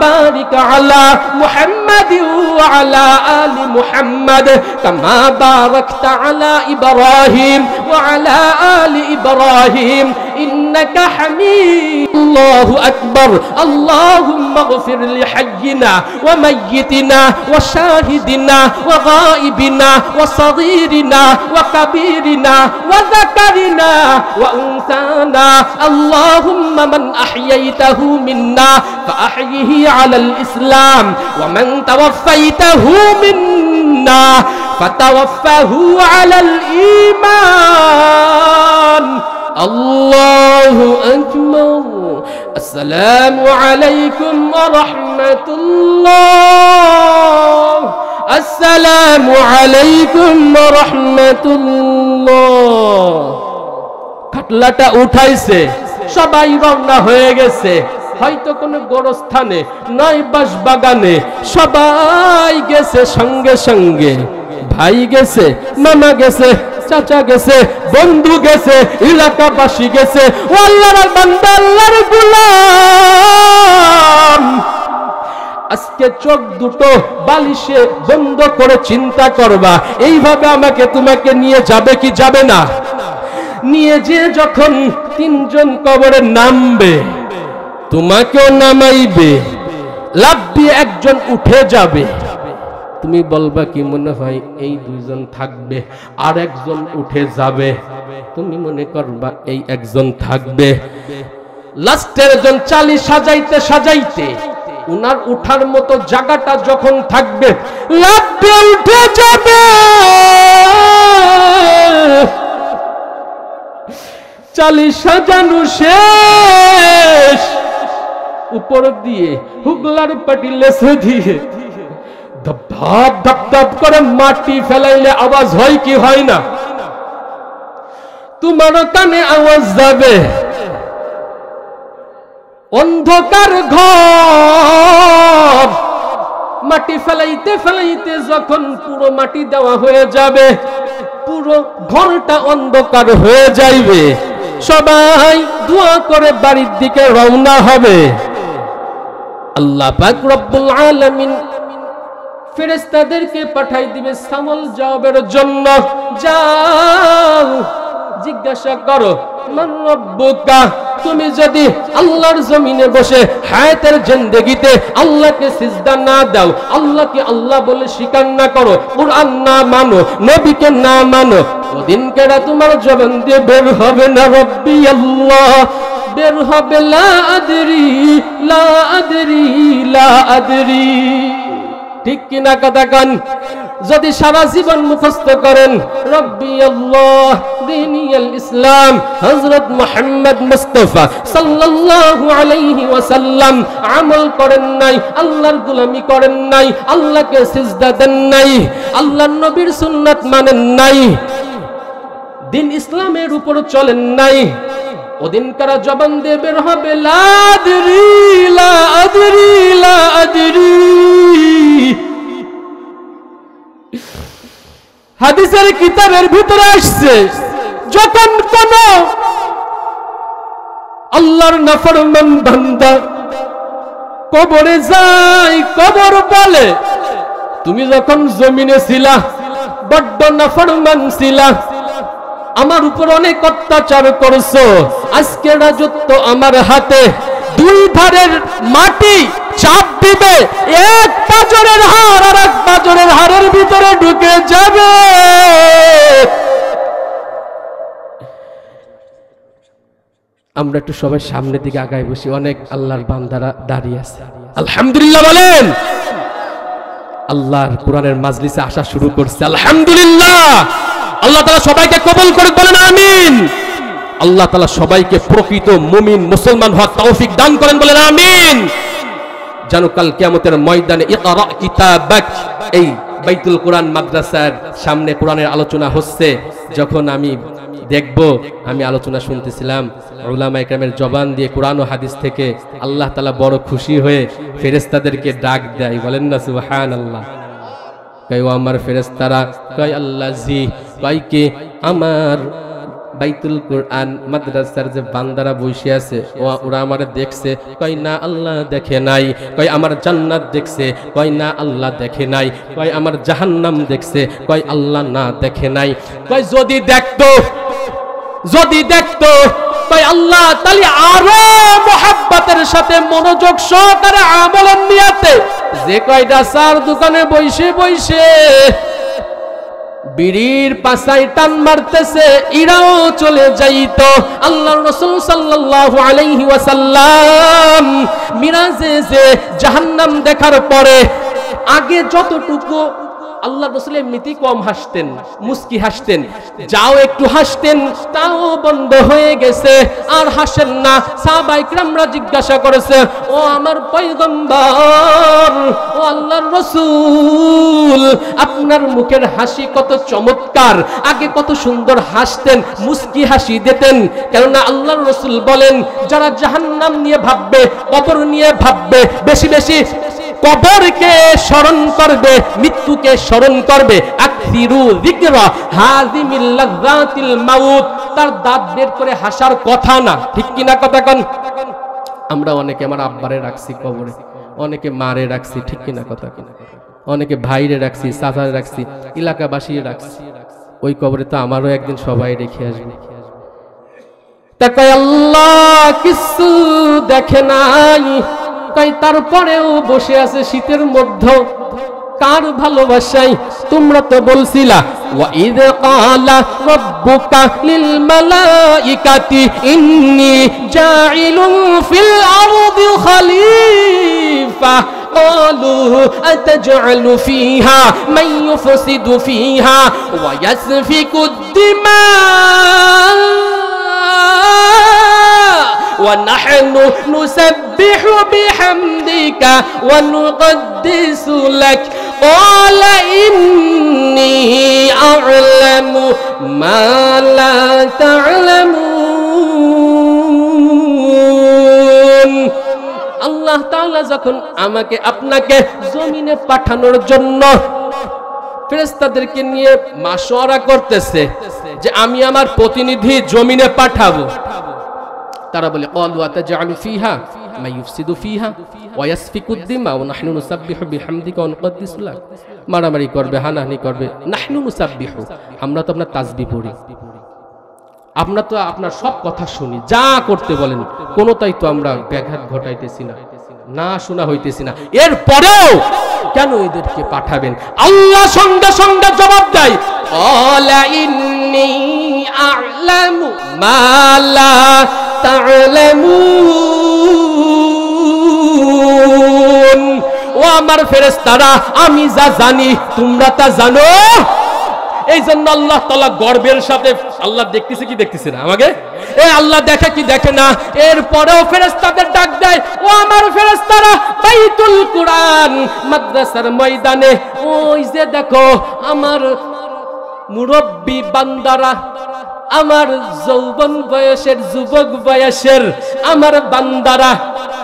بارك على محمد وعلى آل محمد كما باركت على إبراهيم وعلى آل إبراهيم إنك حميد الله أكبر اللهم اغفر لحينا وميتنا وشاهدنا وغائبنا وصغيرنا وكبيرنا وذكرنا وأنثانا اللهم من أحييته منا فأحيه على الإسلام ومن توفيته منا فتوفه على الإيمان الله أكبر السلام عليكم ورحمة الله السلام عليكم ورحمة الله খাটলাটা উঠাইছে সবাই রওনা হয়ে গেছে হয়তো কোনো গোরস্থানে, নয় বাস বাগানে, সবাই গেছে সঙ্গে সঙ্গে। ভাই গেছে, মামা গেছে, চাচা গেছে, বন্ধু গেছে, এলাকাবাসী গেছে। ও আল্লাহর বান্দা, আল্লাহর গোলাম, আজকে চোখ দুটো বালিশে বন্ধ করে চিন্তা করবা, এইভাবে আমাকে তোমাকে নিয়ে যাবে কি যাবে না? নিয়ে যে যখন তিনজন কবরে নামবে, তোমাকেও নামাইবে, লাফ দিয়ে একজন উঠে যাবে। তুমি বলবা কি মনে হয় এই দুইজন থাকবে, আর একজন উঠে যাবে। তুমি মনে করবা এই একজন থাকবে। লাস্টের জন চালি সাজাইতে সাজাইতে উনার উঠার মতো জায়গাটা যখন থাকবে, লাফ দিয়ে উঠে যাবে। চালি সাজানো শেষ, উপর দিয়ে হুগলার পাটি লেসে দিয়ে ধপ ধপ ধপ ধপ করে মাটি ফেলাইলে আওয়াজ হয় কি হয় না? তোমার কানে আওয়াজ যাবে। অন্ধকার ঘর, মাটি ফেলাইতে ফেলাইতে যখন পুরো মাটি দেওয়া হয়ে যাবে, পুরো ঘরটা অন্ধকার হয়ে যাইবে। সবাই দোয়া করে বাড়ির দিকে রওনা হবে। আল্লাহ পাক রব্বুল আলামিন ফেরেশতাদেরকে পাঠাই দিবে সাওয়াল জবাবের জন্য। যাও জিজ্ঞাসা করো, মান রব্বুকা। তুমি যদি আল্লাহর জমিনে বসে হায়াতের জিন্দেগিতে আল্লাহকে সিজদা না দাও, আল্লাহকে আল্লাহ বলে স্বীকার না করো, কুরআন না মানো, নবীকে না মানো, ওদিন কেডা তোমার জবান দিয়ে বের হবে না রব্বি আল্লাহ, বের হবে লা আদরি লা আদরি লা আদরি। ঠিক কিনা কথা কান? যদি সারা জীবন মুখস্থ করেন রব্বি আল্লাহ, দীনিয়াল ইসলাম, হযরত মুহাম্মদ মুস্তাফা সাল্লাল্লাহু আলাইহি ওয়াসাল্লাম, আমল করেন নাই, আল্লাহর গোলামি করেন নাই, আল্লাহকে সিজদা দেন নাই, আল্লাহর নবীর সুন্নাত মানেন নাই, দিন ইসলামের উপর চলেন নাই, ওদিন কারা জবান দিয়ে বের হবে লা আদরি লা আদরি লা আদরি। হাদিসের কিতাবের ভিতরে আসছে, যখন কোন আল্লাহর নাফরমান বান্দা কবরে যায়, কবর বলে তুমি যখন জমিনে ছিলা বড্ড নাফরমান ছিলা, আমার উপর অনেক অত্যাচার করছো, আজকে রাজত্ব আমার হাতে। দুই ধারের মাটি চাপ দিবে, এক পাঁজরের হাড় আর এক পাঁজরের হাড়ের ভিতরে ঢুকে যাবে। আমরা একটু সবাই সামনের দিকে আগায় বসি, অনেক আল্লাহর বান্দারা দাঁড়িয়ে আছে। আলহামদুলিল্লাহ বলেন। আল্লাহর কোরআনের মাজলিসে আসা শুরু করছে, আলহামদুলিল্লাহ। আল্লাহ তাআলা সবাইকে কবুল করুক, বলেন আমিন। আল্লাহ তাআলা সবাইকে প্রকৃত মুমিন মুসলমান হওয়ার তৌফিক দান করেন, বলেন আমিন। যেন কাল কিয়ামতের ময়দানে ইকরা কিতাবাক, এই বাইতুল কোরআন মাদ্রাসার সামনে কোরআনের আলোচনা হচ্ছে, যখন আমি দেখব, আমি আলোচনা শুনতেছিলাম, উলামা ইকরামের জবান দিয়ে কোরআন ও হাদিস থেকে আল্লাহ তাআলা বড় খুশি হয়ে ফেরেশতাদেরকে ডাক দেয়, বলেন না সুবহানাল্লাহ। কয় ও আমার ফেরেশতারা, কয় আল্লাহ জি, কয় কে আমার বাইতুল কোরআন মাদ্রাসার যে বান্দারা বসে আছে ওরা আমারে দেখছে, কয় না আল্লাহ দেখে নাই। কয় আমার জান্নাত দেখছে, কয় না আল্লাহ দেখে নাই। কয় আমার জাহান্নাম দেখছে, কয় আল্লাহ না দেখে নাই। কয় যদি দেখতো, যদি দেখতো, কয় আল্লাহ তাহলে আরো মুহাব্বতের সাথে মনোযোগ সহকারে আমলের নিয়াতে যে কয়টা চার দোকানে বসে বসে বিড়ির পাশায় টান মারতেছে, ইরাও চলে যাইতো। আল্লাহর রাসূল সাল্লাল্লাহু আলাইহি ওয়াসাল্লাম মিরাজে যে জাহান্নাম দেখার পরে আগে যতটুকু আল্লাহ রাসূল এমনিতেই কম হাসতেন, মুস্কি হাসতেন, যাও একটু হাসতেন তাও বন্ধ হয়ে গেছে, আর হাসেন না। সাহাবায়ে কিরামরা জিজ্ঞাসা করেছে, ও আমার পয়গম্বর, ও আল্লাহর রাসূল, আপনার মুখের হাসি কত চমৎকার, আগে কত সুন্দর হাসতেন, মুস্কি হাসি দিতেন। কেননা আল্লাহর রাসূল বলেন, যারা জাহান্নাম নিয়ে ভাববে, কবর নিয়ে ভাববে, বেশি বেশি কবরকে স্মরণ করবে, মৃত্যুকে স্মরণ করবে, আকসিরু যিকরা হাযিমিল লাযাতিল মাউত, তার দাঁত বের করে হাসার কথা না, ঠিক কিনা কথা কোন? আমরা অনেকে আমার আব্বারে রাখছি কবরে, অনেকে মারে রাখছি, ঠিক কিনা কথা কোন? অনেকে ভাইরে রাখছি, চাচারে রাখছি, এলাকাবাসীরে রাখছি, ওই কবরে তো আমারও একদিন সবাই রেখে আসবে। তাই আল্লাহ কিছু দেখে নাই, তাই তারপরেও বসে আছে শীতের মধ্যে, কার ভালোবাসাই? তোমরা তো বলছিলা, ওয়া ইয ক্বালা রাব্বুকা লিল মালাইকাতি ইন্নী জাইলুন ফিল আরদি খলিফা قالوا أتجعل فيها من يفسد فيها ويسفك الدماء ونحن نسبح بحمدك ونقدس لك قال إني أعلم ما لا تعلمون। আল্লাহ তাআলা যখন আমাকে আপনাকে জমিনে পাঠানোর জন্য ফেরেশতাদেরকে নিয়ে মাশওয়ারা করতেছে যে আমি আমার প্রতিনিধি জমিনে পাঠাবো, তারা বলে ক্বালু আতাজআলু ফিহা মা ইউফসিদু ফিহা ওয়া ইয়াসফিকুদ দিমা ওয়া নাহনু নুসাব্বিহু বিহামদিকা ওয়া নুকদ্দিসু লাক, মারামারি করবে, হানাহানি করবে। নাহনু নুসাব্বিহু, আমরা তো আপনার তাসবিহ পড়ি, আমরা তো আপনার সব কথা শুনি, যা করতে বলেন কোনটাই তো আমরা ব্যাঘাত ঘটাইতেছি না, না শোনা হইতেছি না, এরপরেও কেন এদেরকে পাঠাবেন? আল্লাহ সঙ্গে সঙ্গে জবাব দেয়, ক্বালা ইন্নী আ'লামু মা লা তা'লামুন, ও আমার ফেরেশতারা, আমি যা জানি তোমরা তা জানো। এই জন্য আল্লাহ তাআলা গর্বের সাথে, আল্লাহ দেখতেছে কি দেখতেছে না আমাকে? আল্লাহ দেখে কি দেখে না? এরপরেও ফেরেশতাদের ডাক দেয়, ও আমার ফেরেশতারা, বাইতুল কুরআন মাদ্রাসার ময়দানে ওই যে দেখো আমার মুরব্বি বান্দারা, আমার যৌবন বয়সের, যুবক বয়সের আমার বান্দারা,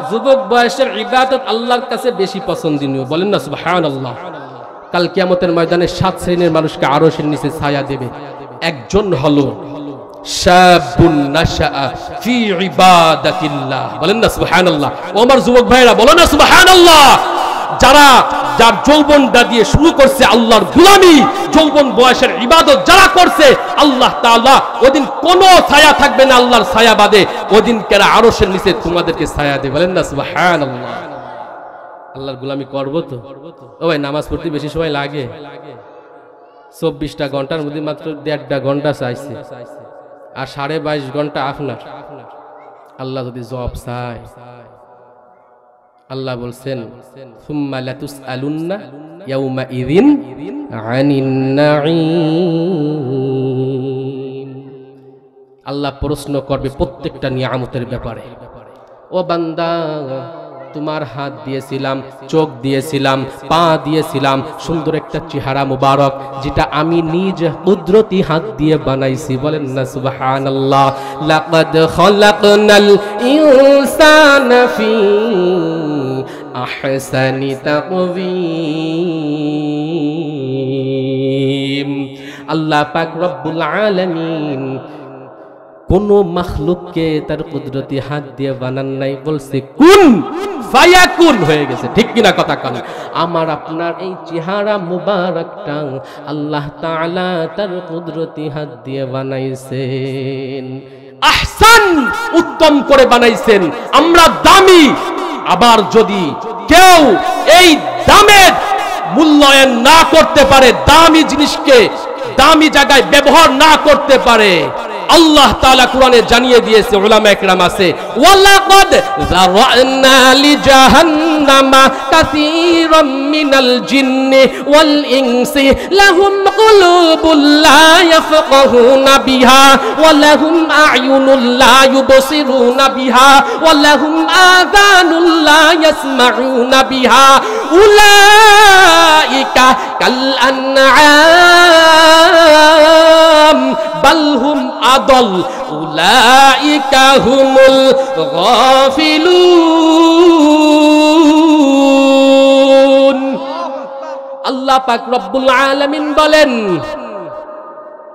যুবক বয়সের ইবাদত আল্লাহর কাছে বেশি পছন্দনীয়, বলেন না সুবহানাল্লাহ। কাল কিয়ামতের ময়দানে 7 শ্রেণীর মানুষকে আরশের নিচে ছায়া দেবে। একজন হলো শাবুন নাশআ ফি ইবাদাতিল্লাহ, বলেন না সুবহানাল্লাহ। ও আমার যুবক ভাইরা, বলো না সুবহানাল্লাহ। যারা যার যৌবনটা দিয়ে শুরু করছে আল্লাহর গোলামি, যৌবন বয়সের ইবাদত যারা করছে, আল্লাহ তাআলা ওদিন কোনো ছায়া থাকবে না আল্লাহর ছায়া বাদে, ওদিন কেরা আরশের নিচে তোমাদেরকে ছায়া দেবে, বলেন না সুবহানাল্লাহ। আল্লাহর গোলামি করবো তো? ও ভাই, নামাজ পড়তে বেশি সময় লাগে? 24টা ঘন্টার মধ্যে মাত্র 1.5 ঘন্টা চাইছে, আর 22.5 ঘন্টা আপনার। আল্লাহ যদি জবাব চায়, আল্লাহ বলছেন সুম্মা লাতুসআলুন্না ইয়াউমা ইযিন আনিন নাঈম, আল্লাহ প্রশ্ন করবে প্রত্যেকটা নিয়ামতের ব্যাপারে। ও বান্দা, তোমার হাত দিয়েছিলাম, চোখ দিয়েছিলাম, পা দিয়েছিলাম, সুন্দর একটা চেহারা মুবারক, যেটা আমি নিজ কুদরতি হাত দিয়ে বানাইছি, বলেন না সুবহানাল্লাহ। লাকাদ খালাকনাল ইনসানা ফি আহসানি তাকওয়িম। আল্লাহ পাক রব্বুল আলামিন কোন মাখলুককে তার কুদরতি হাত দিয়ে বানান নাই, বলছে কুন ফায়াকুন, হয়ে গেছে, ঠিক কিনা কথা কান? আমার আপনার এই চেহারা মুবারকটা আল্লাহ তাআলা তার কুদরতি হাত দিয়ে বানাইছেন, আহসান, উত্তম করে বানাইছেন। আমরা দামি, আবার যদি কেউ এই দামের মূল্যায়ন না করতে পারে, দামি জিনিসকে দামি জায়গায় ব্যবহার না করতে পারে, আল্লাহ তাআলা কোরআনে জানিয়ে দিয়েছে, উলামা একরাম আছে, ওয়ালাকাদ যারানা লিজাহান্নামা কাসীরাম মিনাল জিন্নি ওয়াল ইনসি লাহুম কুলুবুল লা ইয়াফকাহুনা বিহা ওয়া লাহুম আ'য়ুনুল লা ইউবসিরুনা বিহা ওয়া লাহুম আযানুল লা ইয়াসমাউনা বিহা উলাইকা কাল আনআম বাল হুম আদল উলাইকা হুমুল গাফিলুন। আল্লাহ পাক রব্বুল আলামিন বলেন,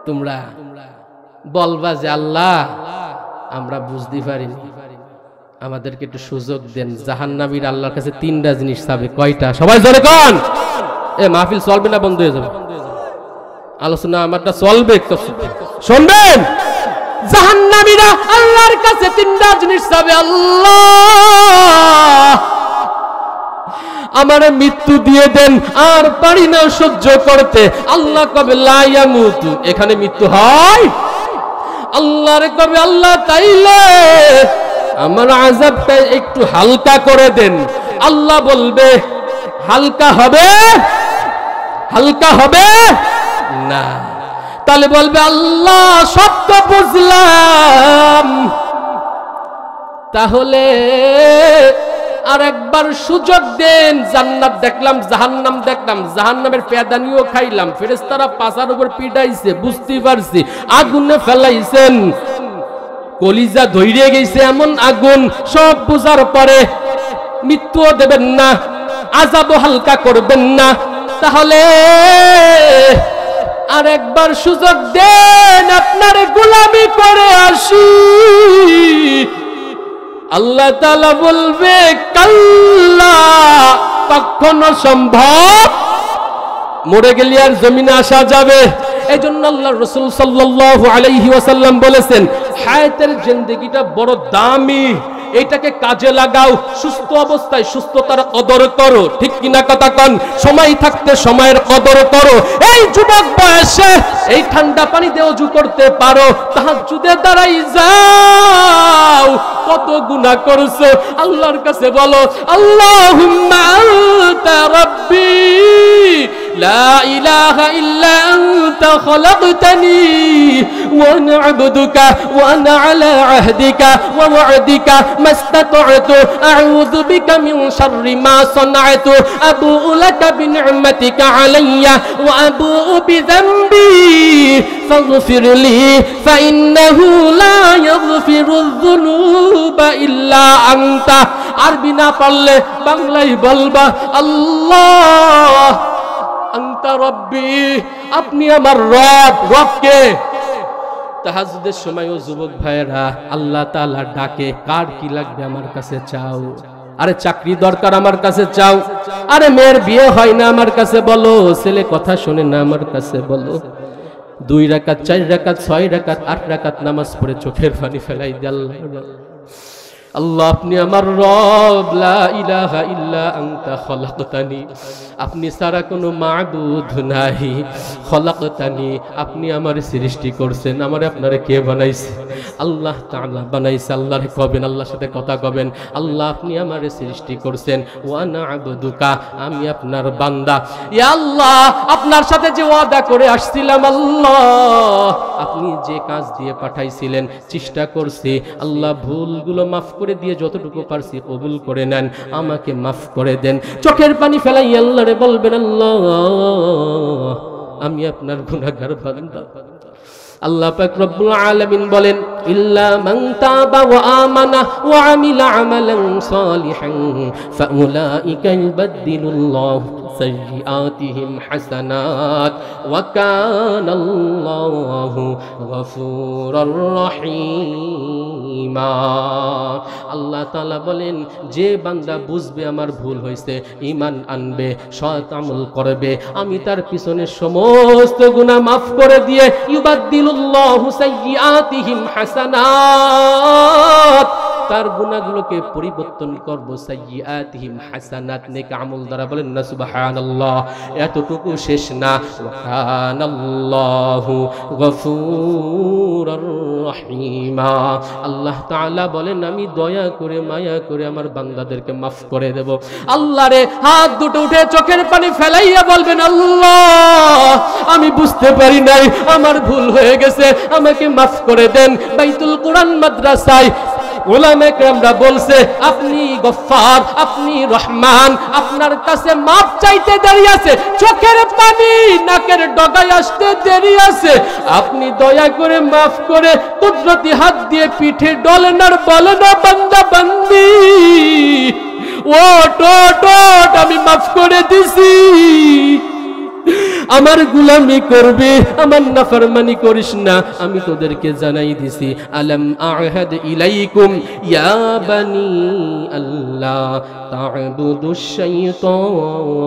তোমরা বলবা যে আল্লাহ আমরা বুঝতে পারিনি, আমাদেরকে একটু সুযোগ দেন। জাহান্নামীর আল্লাহর কাছে তিনটা জিনিস চাবে। কয়টা? সবাই জোরে কোন। এ মাহফিল চলবে না, বন্ধ হয়ে যাবে। আলোচনা আমারটা চলবে, শুনবেন। জাহান্নামীরা আল্লাহর কাছে তিনটা জিনিস চাবে, আল্লাহ আমার মৃত্যু দিয়ে দেন, আর পারি না সহ্য করতে। আল্লাহ কবে লা ইয়ামুতু, এখানে মৃত্যু হয়। আল্লাহর কবে আল্লাহ তাইলে আমার আযাবটা একটু হালকা করে দেন। আল্লাহ বলবে হালকা হবে? হালকা হবে না। তাহলে বলবে আল্লাহ সব তো বুঝলাম, তাহলে আর একবার সুযোগ দেন। জান্নাত দেখলাম, জাহান্নাম দেখলাম, জাহান্নামের পেদানিও খাইলাম, ফেরেশতারা পাছার উপর পিটাইছে, বুঝতে পারছি, আগুনে ফেলাইছেন, কলিজা ধইরে গেছে এমন আগুন। সব বুঝার পরে মৃত্যুও দেবেন না, আযাবও হালকা করবেন না, তাহলে আর একবার সুযোগ দেন, আপনার গোলামি করে আসি। আল্লাহ তাআলা বলবে কাল্লা, কখনো সম্ভব, মরে গেলে আর জমিনে আসা যাবে। এই জন্য আল্লাহ রাসূল সাল্লাল্লাহু আলাইহি ওয়াসাল্লাম বলেছেন, হায়াতের জিন্দেগিটা বড় দামি, এটাকে কাজে লাগাও, সুস্থ অবস্থায় সুস্থতার কদর করো, ঠিক কিনা কথা কন? সময় থাকতে সময়ের কদর করো। এই যুবক বয়সে এই ঠান্ডা পানি দিয়ে ওযু করতে পারো, তাহাজ্জুদে দাঁড়াই যাও। কত গুনাহ করছো, আল্লাহর কাছে বলো আল্লাহুম্মা আনতা রাব্বি লা ইলাহা ইল্লা আনতা খালাকতানি ওয়া আনা আবদুকা ওয়া আনা আলা আহদিকা ওয়া ওয়া'দিকা মাস্তাতa'তু আউযু বিকা মিন শাররি মা সানা'তু আবু'ু লাকা বিনি'মাতিকা আলাইয়া ওয়া আবু'ু বিযামবি ফাগফিরলি ফাইন্নাহু লা ইয়াগফিরুয যুনুবা ইল্লা আনতা। আরবি না পারলে বাংলায় বলবা আল্লাহ আনতা রব্বি, আপনি আমার রব। রবকে তাহাজ্জুদের সময় ও যুবক ভাইয়েরা আল্লাহ তাআলা ডাকে, কার কি লাগবে আমার কাছে চাও। আরে চাকরি দরকার, আমার কাছে চাও। আরে মেয়ের বিয়ে হয় না, আমার কাছে বলো। ছেলে কথা শোনে না, আমার কাছে বলো। 2 রাকাত 4 রাকাত 6 রাকাত 8 রাকাত নামাজ পড়ে চোখের পানি ফেলাই দে। আল্লাহ আপনি আমার রব, লা ইলাহা ইল্লা আনতা খলাকতানি, আপনি ছাড়া কোনো মাবুদ নাই। খলাকতানি, আপনি আমার সৃষ্টি করছেন, আমারে আপনারে কে বানাইছে? আল্লাহ তাআলা বানাইছে। আল্লাহর কবেন, আল্লাহর সাথে কথা কবেন, আল্লাহ আপনি আমারে সৃষ্টি করছেন, ওয়া আনা আবদুকা, আমি আপনার বান্দা। ইয়া আল্লাহ আপনার সাথে যে ওয়াদা করে আসছিলাম, আল্লাহ আপনি যে কাজ দিয়ে পাঠাইছিলেন চেষ্টা করছি, আল্লাহ ভুলগুলো মাফ করে দিয়ে যতটুকু পারছি কবুল করে নেন, আমাকে মাফ করে দেন। চোখের পানি ফেলাই আল্লাহরে বলবেন আল্লাহ আমি আপনার গুনাহগার বান্দা। আল্লাহ পাক রব্বুল আলামিন বলেন ইল্লা মান তাবা ওয়া আমানা ওয়া আমিলা আমালান সালিহান ফাউলাইকা ইউবাদদিলুল্লাহু সাইয়্যাতিহিম হাসানাত ওয়া কানাল্লাহু গফুরুর রহিমা। আল্লাহ তাআলা বলেন যে বান্দা বুঝবে আমার ভুল হয়েছে, ঈমান আনবে, সৎ আমল করবে, আমি তার পিছনে সমস্ত গুনাহ মাফ করে দিয়ে ইউবাদদিলুল্লাহু সাইয়্যাতিহিম হাসানাত, তার গুনাহগুলোকে পরিবর্তন করব সাইয়্যাতিহিম হাসানাত নেক আমল দ্বারা বলেন না সুবহানাল্লাহ এতটুকু শেষ না ওয়া কানাল্লাহু গফুরুর রহিমা আল্লাহ তাআলা বলেন আমি দয়া করে মায়া করে আমার বান্দাদেরকে maaf করে দেব আল্লাহ রে হাত দুটো উঠে চোখের পানি ফেলাইয়া বলবেন আল্লাহ আমি বুঝতে পারি নাই আমার ভুল হয়ে গেছে আমাকে maaf করে দেন বাইতুল কুরআন মাদ্রাসায় উলামায়ে কেরামরা বলছে আপনি গফফার আপনি রহমান আপনার কাছে maaf চাইতে দেরি আছে চোখের পানি নাকের ডগায় আসতে দেরি আছে আপনি দয়া করে maaf করে কুদরতি হাত দিয়ে পিঠে ডলেন আর বলেন বান্দা বান্দি ওট ওট ওট আমি maaf করে দিছি আমার গোলামি করবে আমার নাফরমানি করিস না আমি তোদেরকে জানাই দিছি আলাম আহাদ ইলাইকুম ইয়া বানি আল্লাহ তা'বুদুশ শাইতান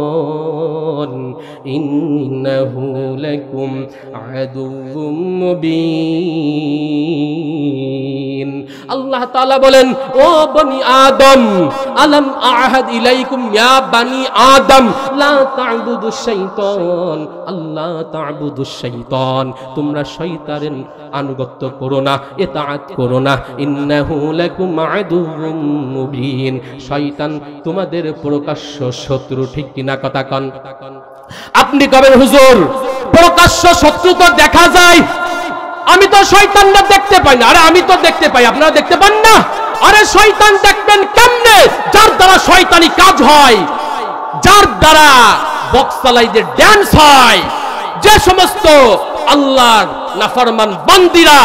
ইন্নাহু লাকুম আদুউম মুবিন আল্লাহ তাআলা বলেন ও বনি আদম আলাম আহাদ ইলাইকুম ইয়া বানি আদম লা তা'বুদুশ শাইতান আল্লাহ তা'বুদুশ শাইতান তোমরা শয়তানের আনুগত্য করো না ইতাআত করো না ইন্নাহু লাকুম আদুউম মুবিন শয়তান তোমাদের প্রকাশ্য শত্রু ঠিক কিনা কথা কন আপনি কবেন হুজুর প্রকাশ্য শত্রু তো দেখা যায় আমি তো শয়তানকে দেখতে পাই না আরে আমি তো দেখতে পাই আপনারা দেখতে পান না আরে শয়তান দেখবেন কেমনে যার দ্বারা শয়তানি কাজ হয় যার দ্বারা বক্সালাইদের ডান্স হয় যে সমস্ত আল্লাহর নাফরমান বান্দিরা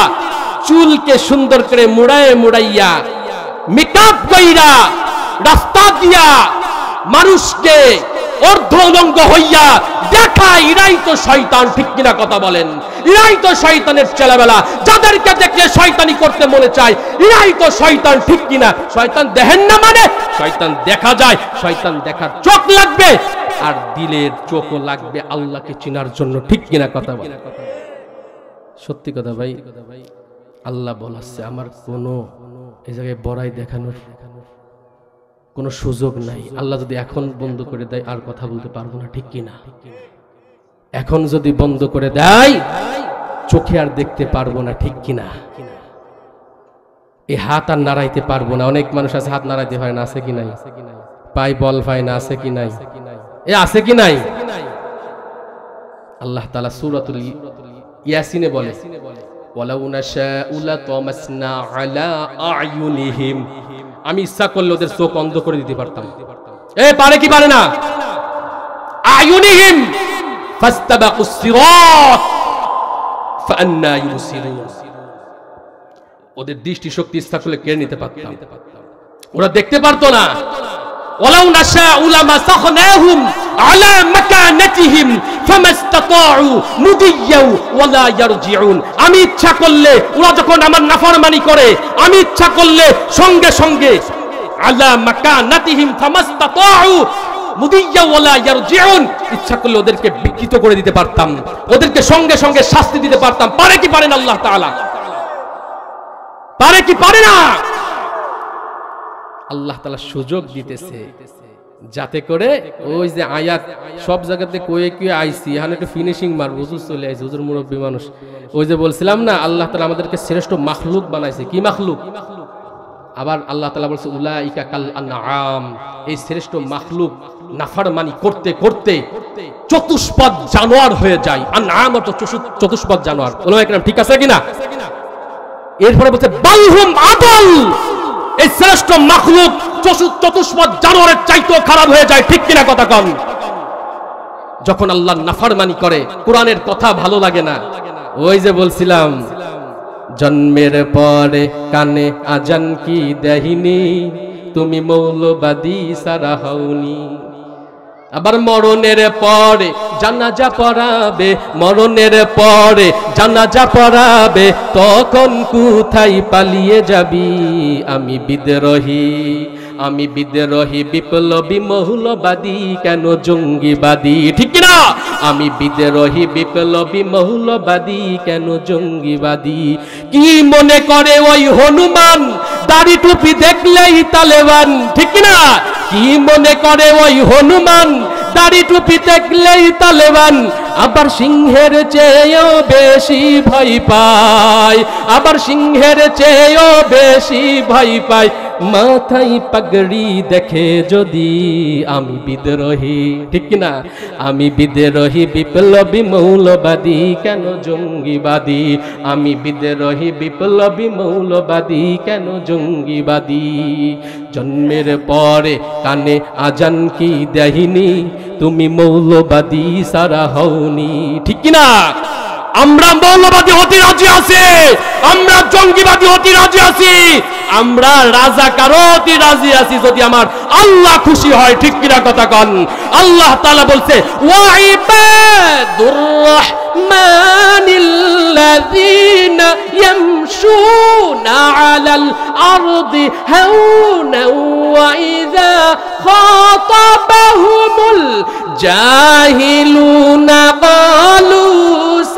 চুলকে সুন্দর করে মুড়াইয়া মেকআপ কইরা রাস্তা দিয়া মানুষকে অর্ধলঙ্গ হইয়া দেখায় এরাই তো শয়তান ঠিক কিনা কথা বলেন এরাই তো শয়তানের ছেলেবেলা যাদেরকে দেখলে শয়তানি করতে মনে চায় এরাই তো শয়তান ঠিক কিনা শয়তান দেখেন না মানে শয়তান দেখা যায় শয়তান দেখার চোখ লাগবে আর দিলের চোখও লাগবে আল্লাহকে চিনার জন্য ঠিক কিনা কথা বলে সত্যি কথা ভাই আল্লাহ বলেছে আমার কোনো এই জায়গায় বড়াই দেখানোর কোনো সুযোগ নাই আল্লাহ যদি এখন বন্ধ করে দেয় আর কথা বলতে পারবো না ঠিক কিনা এখন যদি বন্ধ করে দেয় চোখে আর দেখতে পারবো না ঠিক কিনা এই হাত আর নাড়াইতে পারবো না অনেক মানুষ আছে হাত নাড়াইতে হয় না আছে কি নাই পাই বল পায় না আছে কি নাই এ আছে কি নাই আল্লাহ তাআলা সূরাতুল ইয়াসিনে বলে ওয়ালাউ নাশাউ লাতামাসনা আলা আয়ুনিহিম আমি ইচ্ছা করলে ওদের চোখ অন্ধ করে দিতে পারতাম এ পারে কি পারে না আয়ুনিহিম ফাস্তাবাকুস সিরাত ফাআন্না ইউবসিরুন ওদের দৃষ্টি শক্তি ইচ্ছা করলে কেড়ে নিতে পারতাম ওরা দেখতে পারতো না ওয়ালাউ নাশাউ লামাসাখনাহুম আলা মাকানাতিহিম ফামাস্তাতাউ মুদিয়্যাও ওয়ালা ইয়ারজিউন আমি ইচ্ছা করলে ওরা যখন আমার নাফরমানি করে আমি ইচ্ছা করলে সঙ্গে সঙ্গে আলা মাকানাতিহিম ফামাস্তাতাউ মুদিয়্যাও ওয়ালা ইয়ারজিউন ইচ্ছা করলে ওদেরকে বিকৃত করে দিতে পারতাম ওদেরকে সঙ্গে সঙ্গে শাস্তি দিতে পারতাম পারে কি পারে না আল্লাহ তাআলা পারে কি পারে না আল্লাহ তাআলা সুযোগ দিতেছে যাতে করে ওই যে আয়াত সব জায়গাতে কয়ে কয়ে আইছি এখানে একটু ফিনিশিং মার হুজুর চলে আইছে হুজুর মুরব্বী মানুষ ওই যে বলছিলাম না আল্লাহ তাআলা আমাদেরকে শ্রেষ্ঠ মাখলুক বানাইছে কি মাখলুক আবার আল্লাহ তাআলা বলছে উলাইকা কাল আনআম এই শ্রেষ্ঠ মাখলুক নাফরমানি করতে করতে চতুষ্পদ জানোয়ার হয়ে যায় আনআম অর্থ চতুষ্পদ জানোয়ার ওলামায়ে কেরাম ঠিক আছে কিনা এরপরে বলছে বালহুম আদল এই শ্রেষ্ঠ মাখলুক চতুষ্পদ জানোয়ারের চাইতেও খারাপ হয়ে যায় ঠিক কিনা কথা কন যখন আল্লাহর নাফরমানি করে কোরআনের কথা ভালো লাগে না ওই যে বলছিলাম জন্মের পরে কানে আজান কি দেহিনি তুমি মৌলবাদী সারা হওনি আবার মরণের পরে জানাজা পড়াবে মরণের পরে জানাজা পড়াবে তখন কোথায় পালিয়ে যাবি আমি বিদ্রোহী আমি বিদ্রোহী বিপ্লবী মৌলবাদী কেন জঙ্গিবাদী, ঠিক কিনা? আমি বিদ্রোহী বিপ্লবী মৌলবাদী কেন জঙ্গিবাদী। কি মনে করে ওই হনুমান দাড়ি টুপি দেখলেই তালেবান, ঠিক কিনা? কি মনে করে ওই হনুমান দাড়ি টুপি দেখলেই তালেবান। আবার সিংহের চেয়েও বেশি ভয় পায়, আবার সিংহের চেয়েও বেশি ভয় পায় মাথায় পাগড়ি দেখে যদি। আমি বিদ্রোহী, ঠিক কিনা? আমি বিদ্রোহী বিপ্লবী মৌলবাদী কেন জঙ্গিবাদী। আমি বিদ্রোহী বিপ্লবী মৌলবাদী কেন জঙ্গিবাদী। জন্মের পরে কানে আজান কি দেহিনি, তুমি মৌলবাদী সারা হওনি, ঠিক কিনা? আমরা মৌলবাদী হতে রাজি আছি, আমরা জঙ্গিবাদী হতে রাজি আছি, আমরা রাজাকারও হতে রাজি আছি যদি আমার আল্লাহ খুশি হয়, ঠিক কিনা কথা কন? আল্লাহ তাআলা বলছে ওয়া ইবাদুর রাহমানিল্লাযীনা ইয়ামশুনা আলাল আরদি হাওনা ওয়া ইযা খাতাবাহুমুল জাহিলুনা ক্বালু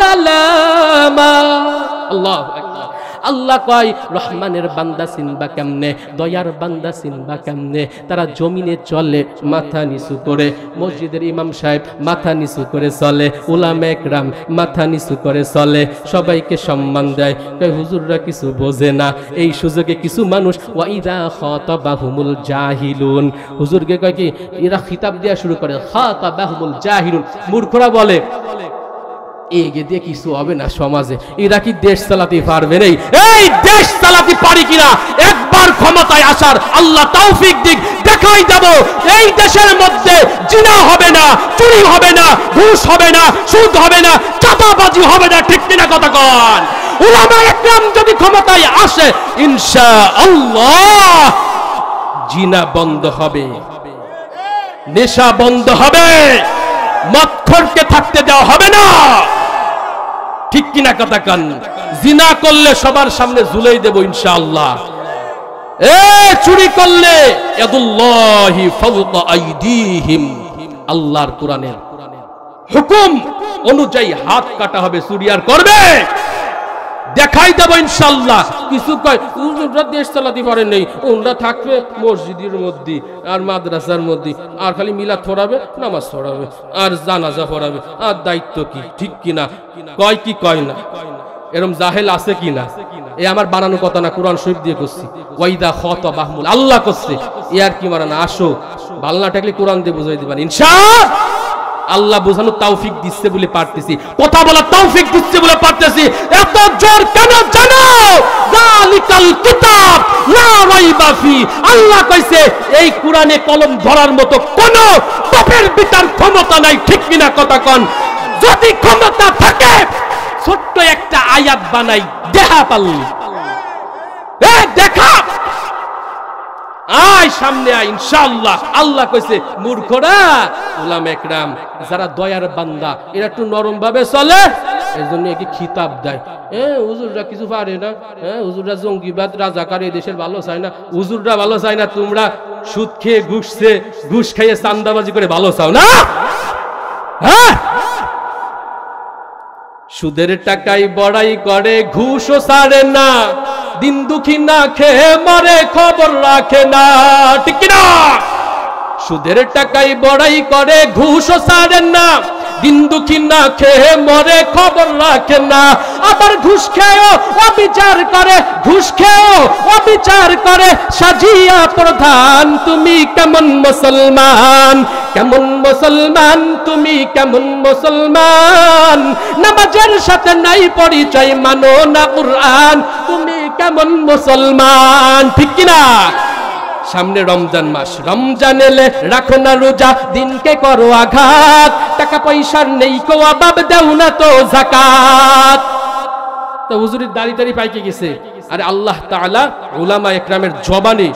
সালামা। আল্লাহু আকবার। আল্লাহ কয় রহমানের বান্দা চিনবা কেমনে, দয়ার বান্দা চিনবা কেমনে? তারা জমিনে চলে মাথা নিচু করে, মসজিদের ইমাম সাহেব মাথা নিচু করে চলে, উলামা ইকরাম মাথা নিচু করে চলে, সবাইকে সম্মান দেয়। কয় হুজুররা কিছু বোঝে না। এই সুযোগে কিছু মানুষ ওয়াইদা খাতাবাহুমুল জাহিলুন, হুজুরকে কয় কি এরা খিতাব দেওয়া শুরু করে, খাতাবাহুমুল জাহিলুন, মূর্খরা বলে এগে দিয়ে কিছু হবে না সমাজে, এরা কি দেশ চালাতে পারবে? নেই এই দেশ চালাতে পারি কিনা একবার ক্ষমতায় আসার আল্লাহ তৌফিক দিক, দেখাই দেব এই দেশের মধ্যে জিনা হবে না, চুরি হবে না, ঘুষ হবে না, সুদ হবে না, চাঁদাবাজি হবে না, ঠিক কিনা কথা কন? উলামা ইকরাম যদি ক্ষমতায় আসে ইনশাআল্লাহ জিনা বন্ধ হবে, নেশা বন্ধ হবে, মদখোরকে থাকতে দেওয়া হবে না, ঠিক কিনা কথা কান? জিনা করলে সবার সামনে ঝুলাই দেব ইনশাআল্লাহ। চুরি করলে ইয়াদুল্লাহি ফাওকা আইদিহিম, আল্লাহর কোরআনের হুকুম অনুযায়ী হাত কাটা হবে, চুরি আর করবে দেখাই দেব ইনশাআল্লাহ। কিছু কয় হুজুররা দেশ চালাতে পারে নেই, ওনরা থাকবে মসজিদের মধ্যে আর মাদ্রাসার মধ্যে, আর খালি মিলাদ পড়াবে, নামাজ পড়াবে, আর জানাজা পড়াবে, আর দায়িত্ব কি, ঠিক কিনা? কয় কি কয় না? এরকম জাহেল আছে কিনা? এ আমার বানানো কথা না, কোরআন শরীফ দিয়ে করছি। ওয়াইদা খাতাবাহুমুল, আল্লাহ করছে, এ আর কি মারানা? আসো বাংলা টাকলে কোরআন দিয়ে বুঝাই দিবেন ইনশাআল্লাহ। আল্লাহ বোঝানোর তৌফিক দিচ্ছে বলে পারতেছি, কথা বলার তৌফিক দিচ্ছে বলে পারতেছি। এত জোর কেন জানো? যালিকাল কিতাব লা রাইবা ফি, আল্লাহ কইছে এই কোরআনে কলম ধরার মতো কোন বাপের বিটার ক্ষমতা নাই, ঠিক কিনা কথা কন? যদি ক্ষমতা থাকে ছোট্ট একটা আয়াত বানাই দেখা পারলি, দেখা আয় সামনে আয় ইনশাআল্লাহ। আল্লাহ কইছে মূর্খরা উলামা ইকরাম যারা দয়ার বান্দা এরা একটু নরম ভাবে চলে, এজন্য একে খিতাব দেয়। হুজুররা কিছু পারে না, হুজুররা জঙ্গিবাদ রাজাকার এই দেশের ভালো চায় না, হুজুররা ভালো চায় না, তোমরা সুদ খেয়ে ঘুষ খেয়ে চান্দাবাজি করে ভালো চাও না। হ্যাঁ, সুদের টাকায় বড়াই করে, ঘুষও ছাড়ে না, দিন দুঃখী না খেয়ে মরে খবর রাখে না, ঠিক না? সুদের টাকায় বড়াই করে, ঘুষও ছাড়েন না, দিন দুঃখী না খেয়ে মরে খবর রাখে না। আবার ঘুষ খেয়েও অবিচার করে, ঘুষ খেয়েও অবিচার করে সাজিয়া প্রধান। তুমি কেমন মুসলমান, কেমন মুসলমান, তুমি কেমন মুসলমান? নামাজের সাথে নাই পরিচয়, মানো না কুরআন, তুমি কেমন মুসলমান, ঠিক কিনা? সামনে রমজান মাস, রমজান এলে রাখো না রোজা, দিনকে করো আঘাত, টাকা পয়সার নেই কো অভাব, দেও না তো যাকাত। তো হুজুরের দাড়ি পাইকে গেছে। আরে আল্লাহ তাআলা উলামা ইকরামের জবানে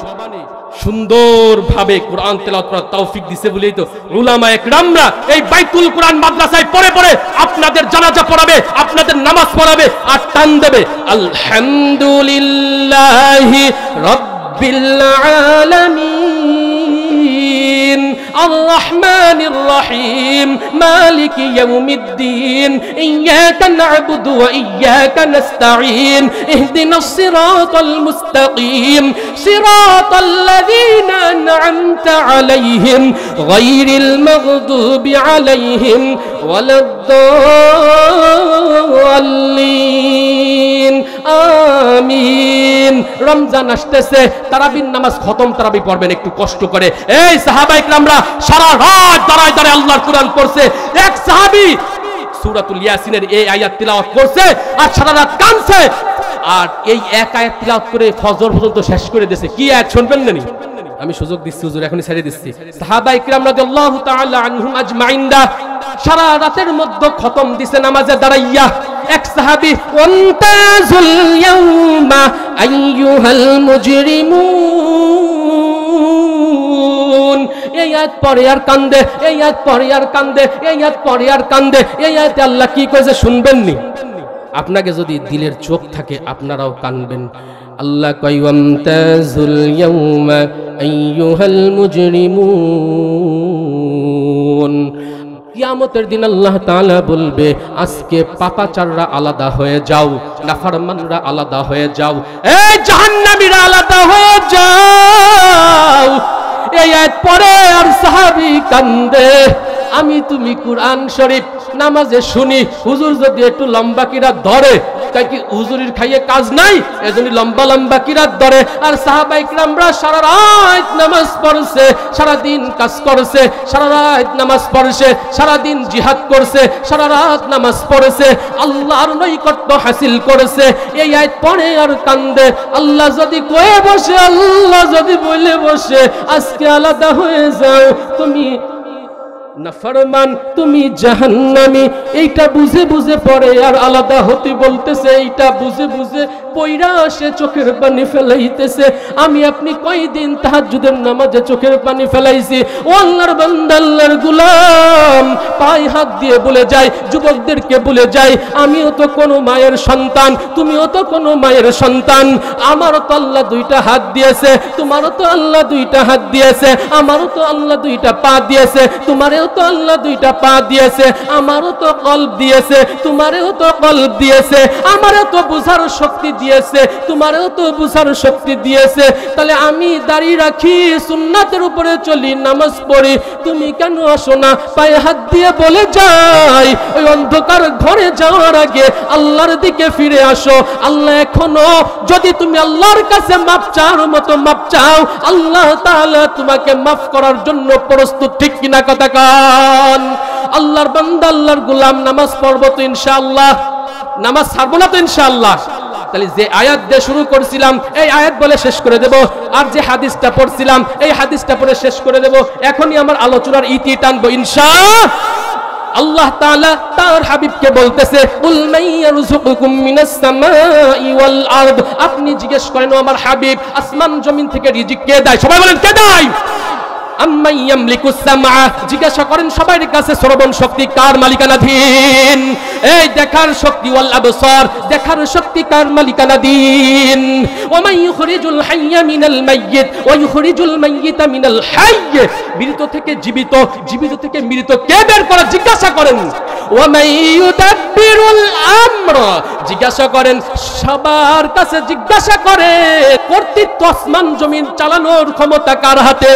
সুন্দর ভাবে কোরআন তেলাওয়াত করার তৌফিক দিয়েছে বলেই তো উলামা ইকরামরা এই বাইতুল কোরআন মাদ্রাসায় পড়ে পড়ে আপনাদের জানাজা পড়াবে, আপনাদের নামাজ পড়াবে আর টান দেবে আলহামদুলিল্লাহি রাব্বিল আলামিন। الرحمن الرحيم مالك يوم الدين إياك نعبد وإياك نستعين اهدنا الصراط المستقيم صراط الذين أنعمت عليهم غير المغضوب عليهم ولا الضالين آمين رمضان আসতেছে তারাবির নামাজ খতম তারাবি পড়বেন একটু কষ্ট করে এই সাহাবা ইকরামরা সারা রাত দাঁড়ায় দাঁড়ায় আল্লাহর কুরআন পড়ছে এক সাহাবী সূরাতুল ইয়াসিনের এই আয়াত তিলাওয়াত করছে আর সারা রাত কাঁদছে আর এই এক আয়াত তিলাওয়াত করে ফজর পর্যন্ত শেষ করে দিয়েছে কি আয়াত শুনবেন না আমি সুযোগ দিচ্ছি হুজুর এখনই ছেড়ে দিচ্ছি সাহাবা ইকরাম রাদিয়াল্লাহু তাআলা আনহুম আজমাইনরা সারা রাতের মধ্যে খতম দিছে নামাজে দাঁড়াইয়া এক সাহাবী ওয়ান্তাজুল ইয়াউমা আইয়ুহাল মুজরিমুন এই আয়াত পড়ে আর কান্দে এই আয়াত পড়ে আর কান্দে এই আয়াত পড়ে আর কান্দে এই আয়াতে আল্লাহ কি কইছে শুনবেন নি আপনাকে যদি দিলের চোখ থাকে আপনারাও কানবেন আল্লাহ কয় ওয়ান্তাজুল ইয়াউমা আইয়ুহাল মুজরিমুন কিয়ামতের দিন আল্লাহ তাআলা বলবে আজকে পাপাচাররা আলাদা হয়ে যাও নাফরমানরা আলাদা হয়ে যাও এই জাহান্নামীরা আলাদা হয়ে যাও এই আয়াত পড়ে আর সাহাবী কান্দে আমি তুমি কুরআন শরীফ নামাজে শুনি হুজুর যদি একটু লম্বা কিরাত ধরে তাই কি হুজুরির খাইয়ে কাজ নাই এজন্য লম্বা লম্বা কিরাত ধরে আর সাহাবা ইকরামরা সারা রাত নামাজ পড়ছে সারা দিন কাজ করছে সারা রাত নামাজ পড়ছে সারা দিন জিহাদ করছে সারা রাত নামাজ পড়ছে আল্লাহর নৈকট্য হাসিল করেছে এই আয়াত পড়ে আর কান্দে আল্লাহ যদি কয়ে বসে আল্লাহ যদি বলে বসে আজকে আলাদা হয়ে যাও তুমি নাফরমান তুমি জাহান্নামী এইটা বুঝে বুঝে পড়ে আর আলাদা হতে বলতেছে এইটা বুঝে বুঝে পয়রা আসে চোখের পানি ফেলাইতেছে আমি আপনি কয়দিন তাহাজ্জুদের নামাজে চোখের পানি ফেলাইছি ও আল্লাহর বান্দা আল্লাহর গোলাম পায়ে হাত দিয়ে বলে যায় যুবকদেরকে বলে যায় আমিও তো কোনো মায়ের সন্তান তুমিও তো কোনো মায়ের সন্তান আমারও তো আল্লাহ দুইটা হাত দিয়েছে তোমারও তো আল্লাহ দুইটা হাত দিয়েছে আমারও তো আল্লাহ দুইটা পা দিয়েছে তোমারও তো আল্লাহ দুইটা পা দিয়েছে আমারও তো কলব দিয়েছে তোমারও তো কলব দিয়েছে আমারও তো বুঝার শক্তি দিয়েছে তোমারও তো বুঝার শক্তি দিয়েছে তাহলে আমি দাঁড়িয়ে রাখি সুন্নাতের উপরে চলি নামাজ পড়ি তুমি কেন আসো না পায়ে হাত দিয়ে বলে যাই ওই অন্ধকার ঘরে যাওয়ার আগে আল্লাহর দিকে ফিরে আসো আল্লাহ এখনো যদি তুমি আল্লাহর কাছে মাপ চাওয়ার মতো মাপ চাও আল্লাহ তাআলা তোমাকে মাফ করার জন্য প্রস্তুত ঠিক কিনা কথা কান আল্লাহর বান্দা আল্লাহর গোলাম নামাজ পড়বো তো ইনশাআল্লাহ নামাজ ছাড়বো না তো ইনশাআল্লাহ তাহলে যে আয়াত দিয়ে শুরু করেছিলাম এই আয়াত বলে শেষ করে দেব আর যে হাদিসটা পড়ছিলাম এই হাদিসটা পড়ে শেষ করে দেব এখনই আমার আলোচনার ইতি টানবো ইনশাআল্লাহ আল্লাহ তাআলা তার হাবিবকে বলতেছে কুল মাইয়ারযুকুকুম মিনাস সামাই ওয়াল আরদ আপনি জিজ্ঞেস করেন ও আমার হাবিব আসমান জমিন থেকে রিজিক কে দেয় সবাই বলেন কে দেয় আম্মান ইয়ামলিকুস সামআ জিজ্ঞাসা করেন সবার কাছে শ্রবণ শক্তি কার মালিকানাধীন এই দেখার শক্তি ওয়াল আবসার দেখার শক্তি কার মালিকানাধীন ওয়া মান ইখরিজুল হাইয়্যা মিনাল মাইয়িত ওয়া ইখরিজুল মাইয়িতা মিনাল হাইয়্য মৃত থেকে জীবিত জীবিত থেকে মৃত কে বের করে জিজ্ঞাসা করেন ওয়া মান ইউদাব্বিরুল আমর জিজ্ঞাসা করেন সবার কাছে জিজ্ঞাসা করে কর্তৃত্ব আসমান জমিন চালানোর ক্ষমতা কার হাতে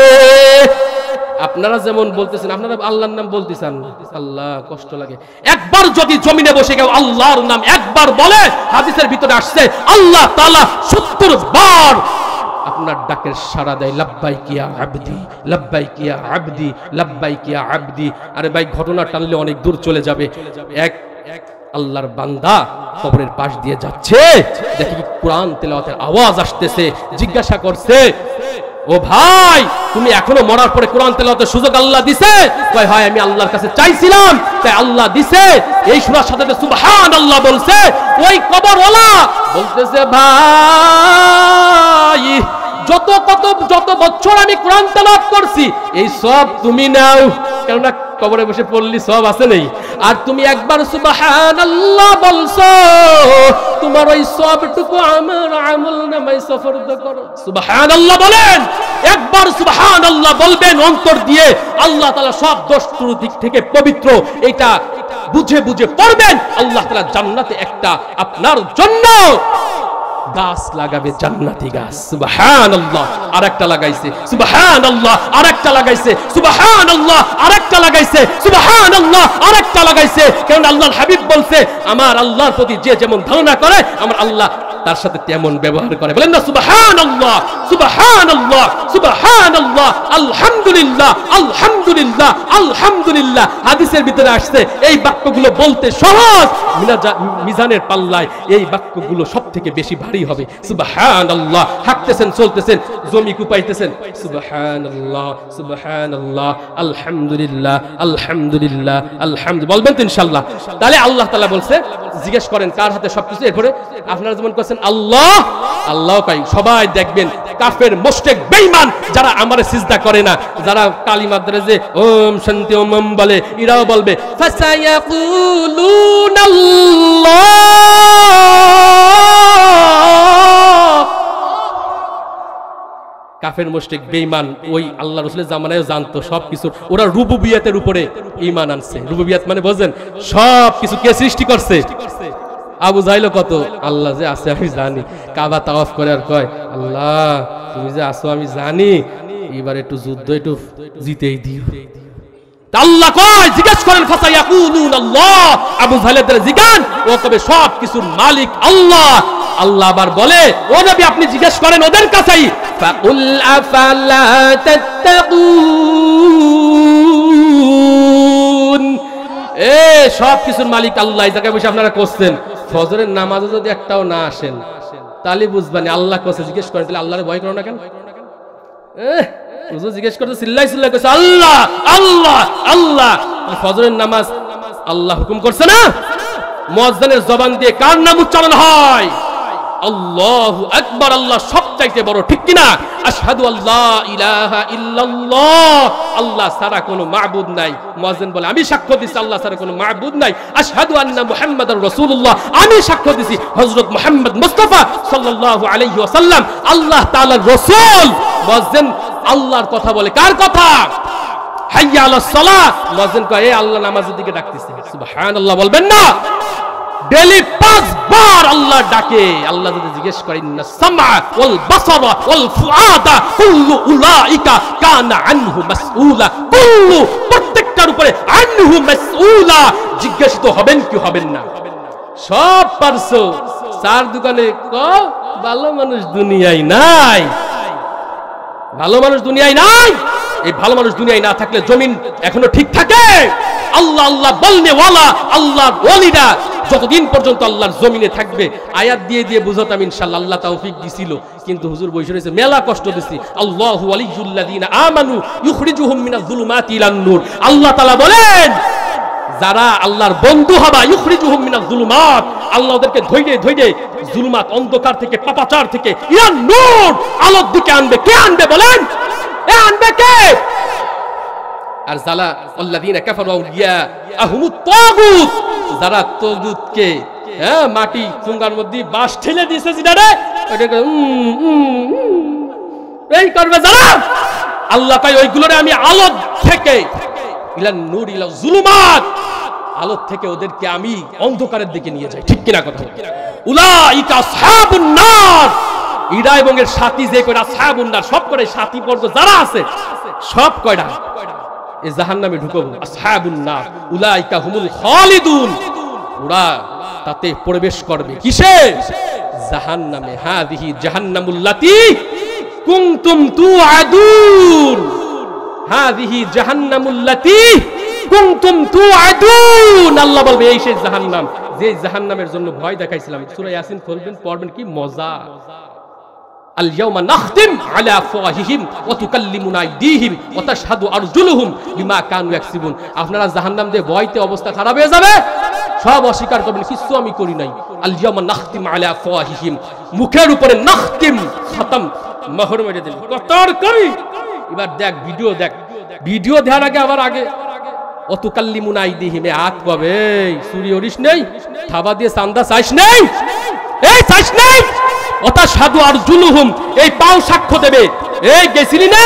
আপনারা যেমন বলতেছেন আপনারা আল্লাহর নাম বলতেছেন আল্লাহ কষ্ট লাগে একবার যদি জমিনে বসে কেউ আল্লাহর নাম একবার বলে হাদিসের ভিতরে আসছে আল্লাহ তাআলা 70 বার আপনার ডাকের সাড়া দেয় লাব্বাইক ইয়া আবদি লাব্বাইক ইয়া আবদি লাব্বাইক ইয়া আবদি আরে ভাই ঘটনা টানলে অনেক দূর চলে যাবে এক আল্লাহর বান্দা কবরের পাশ দিয়ে যাচ্ছে দেখি কোরআন তেলাওয়াতের আওয়াজ আসতেছে জিজ্ঞাসা করছে ও ভাই তুমি এখনো মরার পরে কোরআন তেলাওয়াতের সুযোগ আল্লাহ দিছে কয় হয় আমি আল্লাহর কাছে চাইছিলাম তাই আল্লাহ দিছে এই সূরার সাথে সুবহানাল্লাহ বলছে ওই কবরওয়ালা বলতেছে ভাই যত বছর আমি কোরআন তেলাওয়াত করছি এই সব তুমি নাও কেননা কবরে বসে পড়লি সওয়াব আছে নেই? আর তুমি একবার সুবহানাল্লাহ বলছো, তোমার ওই সওয়াবটুকু আমার আমলনামায় সফরদ করো। সুবহানাল্লাহ বলেন, একবার সুবহানাল্লাহ বলবেন অন্তর দিয়ে, আল্লাহ তাআলা সব দোষ ত্রুটি থেকে পবিত্র, এটা বুঝে বুঝে পড়বেন, আল্লাহ তাআলা জান্নাতে একটা আপনার জন্য গাছ লাগাবে, জান্নাতি গাছ। সুবহানাল্লাহ, আরেকটা লাগাইছে, সুবহানাল্লাহ, আরেকটা লাগাইছে, সুবহানাল্লাহ, আরেকটা লাগাইছে, সুবহানাল্লাহ, আরেকটা লাগাইছে। কারণ আল্লাহর হাবিব বলছে, আমার আল্লাহর প্রতি যে যেমন ধারণা করে আমার আল্লাহ তার সাথে তেমন ব্যবহার করে। বলেন না সুবহানাল্লাহ, সুবহানাল্লাহ, সুবহানাল্লাহ, আলহামদুলিল্লাহ, আলহামদুলিল্লাহ, আলহামদুলিল্লাহ। হাদিসের ভিতরে আসছে এই বাক্যগুলো বলতে সহজ, মিজানের পাল্লায় এই বাক্যগুলো সবথেকে বেশি ভারী হবে। সুবহানাল্লাহ, হাঁটতেছেন চলতেছেন জমি কুপাইতেছেন, সুবহানাল্লাহ, সুবহানাল্লাহ, আলহামদুলিল্লাহ, আলহামদুলিল্লাহ, আলহামদুলিল্লাহ বলবেন তো ইনশাআল্লাহ। তাহলে আল্লাহ তাআলা বলছে, জিজ্ঞেস করেন কার হাতে সবকিছু। এরপরে আপনারা যেমন করছেন আল্লাহ আল্লাহ কই, সবাই দেখবেন কাফের মুশরিক বেঈমান যারা আমারে সিজদা করে না, যারা কালিমা ধরে যে ওম শান্তি ওম বলে, এরাও বলবে ফাসায়াকুলুনাল্লাহ। কাফের মুশরিক বেঈমান ওই আল্লাহ রাসূলের জামানায় জানতো সবকিছু, ওরা রুবুবিয়াতের উপরে ঈমান আনছে। রুবুবিয়াত মানে বুঝেন, সবকিছু কে সৃষ্টি করছে? আবু জাহেল কত, আল্লাহ যে আছে আমি জানি, কাবা তাওয়াফ করে আর কয় আল্লাহ তুমি যে আছো আমি জানি, এবার একটু যুদ্ধ একটু জিতেই দিও। আল্লাহ কয় জিজ্ঞেস করেন ফাসায়াকুলুনাল্লাহ, আবু জাহেলের জিগান, ও কবে সব কিছুর মালিক আল্লাহ। আল্লাহ আবার বলে, ও নবী আপনি জিজ্ঞেস করেন ওদের কাছেই, ফাকুল আফালা তাত্তাকুন। এ সব কিছুর মালিক আল্লাহ। এই জায়গায় বসে আপনারা করছেন, ফজরের নামাজে যদি একটাও না আসেন তাহলে বুঝবানি আল্লাহ কাছে জিজ্ঞেস করেন, তাহলে আল্লাহরে ভয় করো না কেন? জিজ্ঞেস করতে চিল্লাই চিল্লাই করছে আল্লাহ আল্লাহ আল্লাহ। ফজরের নামাজ আল্লাহ হুকুম করছে না? মুয়াজ্জিনের জবান দিয়ে কার নাম উচ্চারণ হয়? আল্লাহু আকবার, আল্লাহ সবচাইতে বড়, ঠিক কিনা? আশহাদু আল্লা ইলাহা ইল্লাল্লাহ, আল্লাহ ছাড়া কোনো মাবুদ নাই। মুয়াজ্জিন বলে আমি সাক্ষ্য দিছি আল্লাহ ছাড়া কোনো মাবুদ নাই। আশহাদু আন্না মুহাম্মাদার রাসূলুল্লাহ, আমি সাক্ষ্য দিছি হযরত মুহাম্মদ মুস্তাফা সাল্লাল্লাহু আলাইহি ওয়াসাল্লাম আল্লাহ তাআলার রাসূল। মুয়াজ্জিন আল্লাহর কথা বলে, কার কথা? হাইয়া আলাস সালাহ। মুয়াজ্জিন কয় এই আল্লাহ নামাজের দিকে ডাকতেছে, সুবহানাল্লাহ বলবেন না? ডেলি 5 বার আল্লাহ ডাকে। আল্লাহ যদি জিজ্ঞেস করে ইন্না সামআ ওয়াল বাসারা ওয়াল ফুআদা কুল্লু উলাইকা কানা আনহু মাসউলা, কুল্লু প্রত্যেকটার উপরে আনহু মাসউলা, জিজ্ঞাসিত হবেন কি হবেন না? সব পারছো, চার দোকানে কও ভালো মানুষ দুনিয়ায় নাই, ভালো মানুষ দুনিয়ায় নাই। এই ভালো মানুষ দুনিয়ায় না থাকলে জমিন এখনো ঠিক থাকে? আল্লাহ আল্লাহ বলনে ওয়ালা, আল্লাহর ওয়ালিরা যতদিন পর্যন্ত আল্লাহর জমিনে থাকবে, আয়াত দিয়ে দিয়ে বুঝাতাম ইনশাআল্লাহ, আল্লাহ তৌফিক দিছিল, কিন্তু হুজুর বসে রয়েছে, মেলা কষ্ট দিছি। আল্লাহু ওয়ালিয়ুল্লাযিনা আমানু ইখরিজুহুম মিনাজ যুলুমাতি ইলান নূর। আল্লাহ তাআলা বলেন যারা আল্লাহর বন্ধু হবে, ইখরিজুহুম মিনাজ যুলুমাত, আল্লাহ ওদেরকে ধৈর্যে ধৈর্যে যুলুমাত অন্ধকার থেকে পাপাচার থেকে ইলান নূর আলোর দিকে আনবে। কে আনবে বলেন? এ আনবে কে? আর যারা আল্লাযিনা কাফারু আউলিয়াহুমুত তাগুত, যারা তাগুতকে মাটি চুঙ্গার মধ্যে বাস ঠেলে দিয়েছে, যেটা এই করবে যারা, আল্লাহ কয় ওইগুলোরে আমি আলো থেকে ইলান নূর ইলা যুলুমাত, আলো থেকে ওদেরকে আমি অন্ধকারের দিকে নিয়ে যাই। ঠিক কিনা কথা? উলাইকা আসহাবুন নার, ইরা এবং এর সাথী যে কয়টা আসহাবুন নার, সব করে সাথী পর্ব যারা আছে সব কয়টা এই জাহান্নামে ঢুকবো। আসহাবুন নার উলাইকা হুমুল খালিদুন, ওরা তাতে প্রবেশ করবে। কিসে? জাহান্নামে। হাদিহি জাহান্নামুল্লাতী কুনতুম তুআদুন, হাদিহি জাহান্নামুল্লাতী কুনতুম তুআদুন। আল্লাহ বলবে এই সেই জাহান্নাম যে জাহান্নামের জন্য ভয় দেখাইছিলাম। সূরা ইয়াসিন খুলবেন পড়বেন, কি মজা। আল ইয়াউমা নাখতিম আলা আফওয়াহিহিম ওয়া তুকাল্লিমুনা আইদিহিম ওয়া তাশহাদু আরজুলুহুম বিমা কানু ইয়াকসিবুন। আপনারা জাহান্নাম দিয়ে ভয়তে অবস্থা খারাপ হয়ে যাবে, সব অস্বীকার করবেন, কিছু আমি করি নাই। আল ইয়াউমা নাখতিম আলা আফওয়াহিহিম, মুখের উপরে নাখতিম, খতম, মোহর মেরে দিল। কতর করি। এবার দেখ ভিডিও, দেখ ভিডিও দেখার আগে আবার আগে অতুকাল্লিমুনা আইদিহিম, হাত কবে চুরি হরিস নেই, থাবা দিয়ে চান্দা চাইস নেই, এই চাইস নেই, ওটা সাধু আর জুলুহুম, এই পাও সাক্ষ্য দেবে। এই গেছিলি না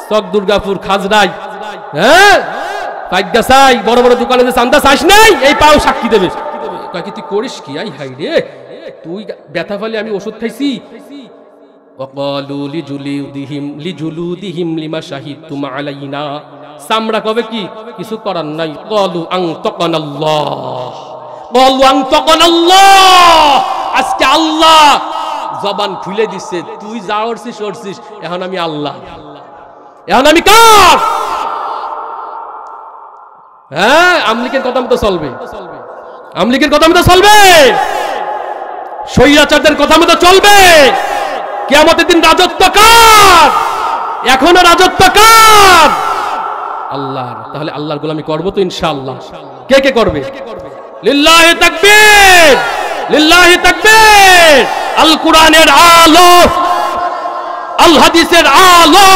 চক দুর্গাপুর খাজরাই, হ্যাঁ পাইগা চাই, বড় বড় দোকানে যে চান্দা চাইস নাই, এই পাও সাক্ষী দেবে। কয় কি তুই করিস কি? আই হাই রে, তুই ব্যথা ফলে আমি ওষুধ খাইছি। চামড়া কবে কি কিছু করার নাই, আজকে আল্লাহ জবান খুলে দিচ্ছে, তুই যা করছিস করছিস, এখন আমি আল্লাহ, এখন আমি কার? হ্যাঁ, আমলিকের কথা মতো চলবে, আমলিকের কথা মতো চলবে, স্বৈরাচারদের কথা মতো চলবে। কিয়ামতের দিন রাজত্ব কার? এখনো রাজত্ব কার? আল্লাহর। তাহলে আল্লাহর গোলামি করব তো ইনশাআল্লাহ। কে কে করবে? লিল্লাহি তাকবীর, লিল্লাহি তাকবীর। আল কোরআনের আলো, আল হাদিসের আলো,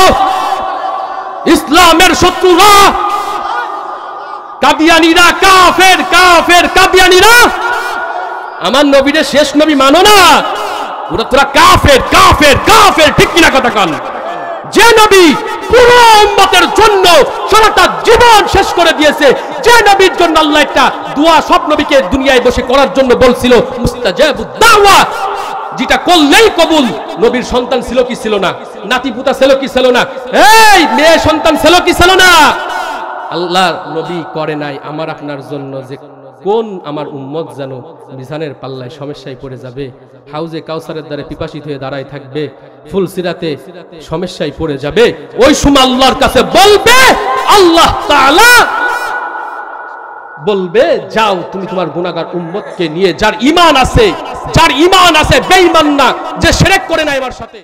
ইসলামের শত্রুরা কাদিয়ানীরা, কাফের কাফের কাদিয়ানীরা, আমার নবীরে শেষ নবী মানো না, ওরা তোরা কাফের কাফের কাফের, ঠিক কিনা কথা কান? যে নবী পুরো উম্মতের জন্য সারাটা জীবন শেষ করে দিয়েছে, যে নবীর জন্য আল্লাহ একটা দোয়া সব নবীকে দুনিয়ায় বসে করার জন্য বলছিল, মুস্তাজাবুদ দাওয়া, যেটা করলেই কবুল। নবীর সন্তান ছিল কি ছিল না? নাতিপুতা ছিল কি ছিল না? এই মেয়ে সন্তান ছিল কি ছিল না? আল্লাহ নবী করে নাই আমার আপনার জন্য যে কোন আমার উম্মত যেন মিজানের পাল্লায় সমস্যায় পড়ে যাবে, হাউজে কাউসারের দ্বারে পিপাসিত হয়ে দাঁড়ায় থাকবে, ফুলসিরাতে সমস্যায় পড়ে যাবে, ওই সময় আল্লাহর কাছে বলবে, আল্লাহ তাআলা বলবে, যাও তুমি তোমার গুনাহগার উম্মতকে নিয়ে, যার ঈমান আছে, যার ঈমান আছে, বেঈমান না, যে শিরক করে না আমার সাথে।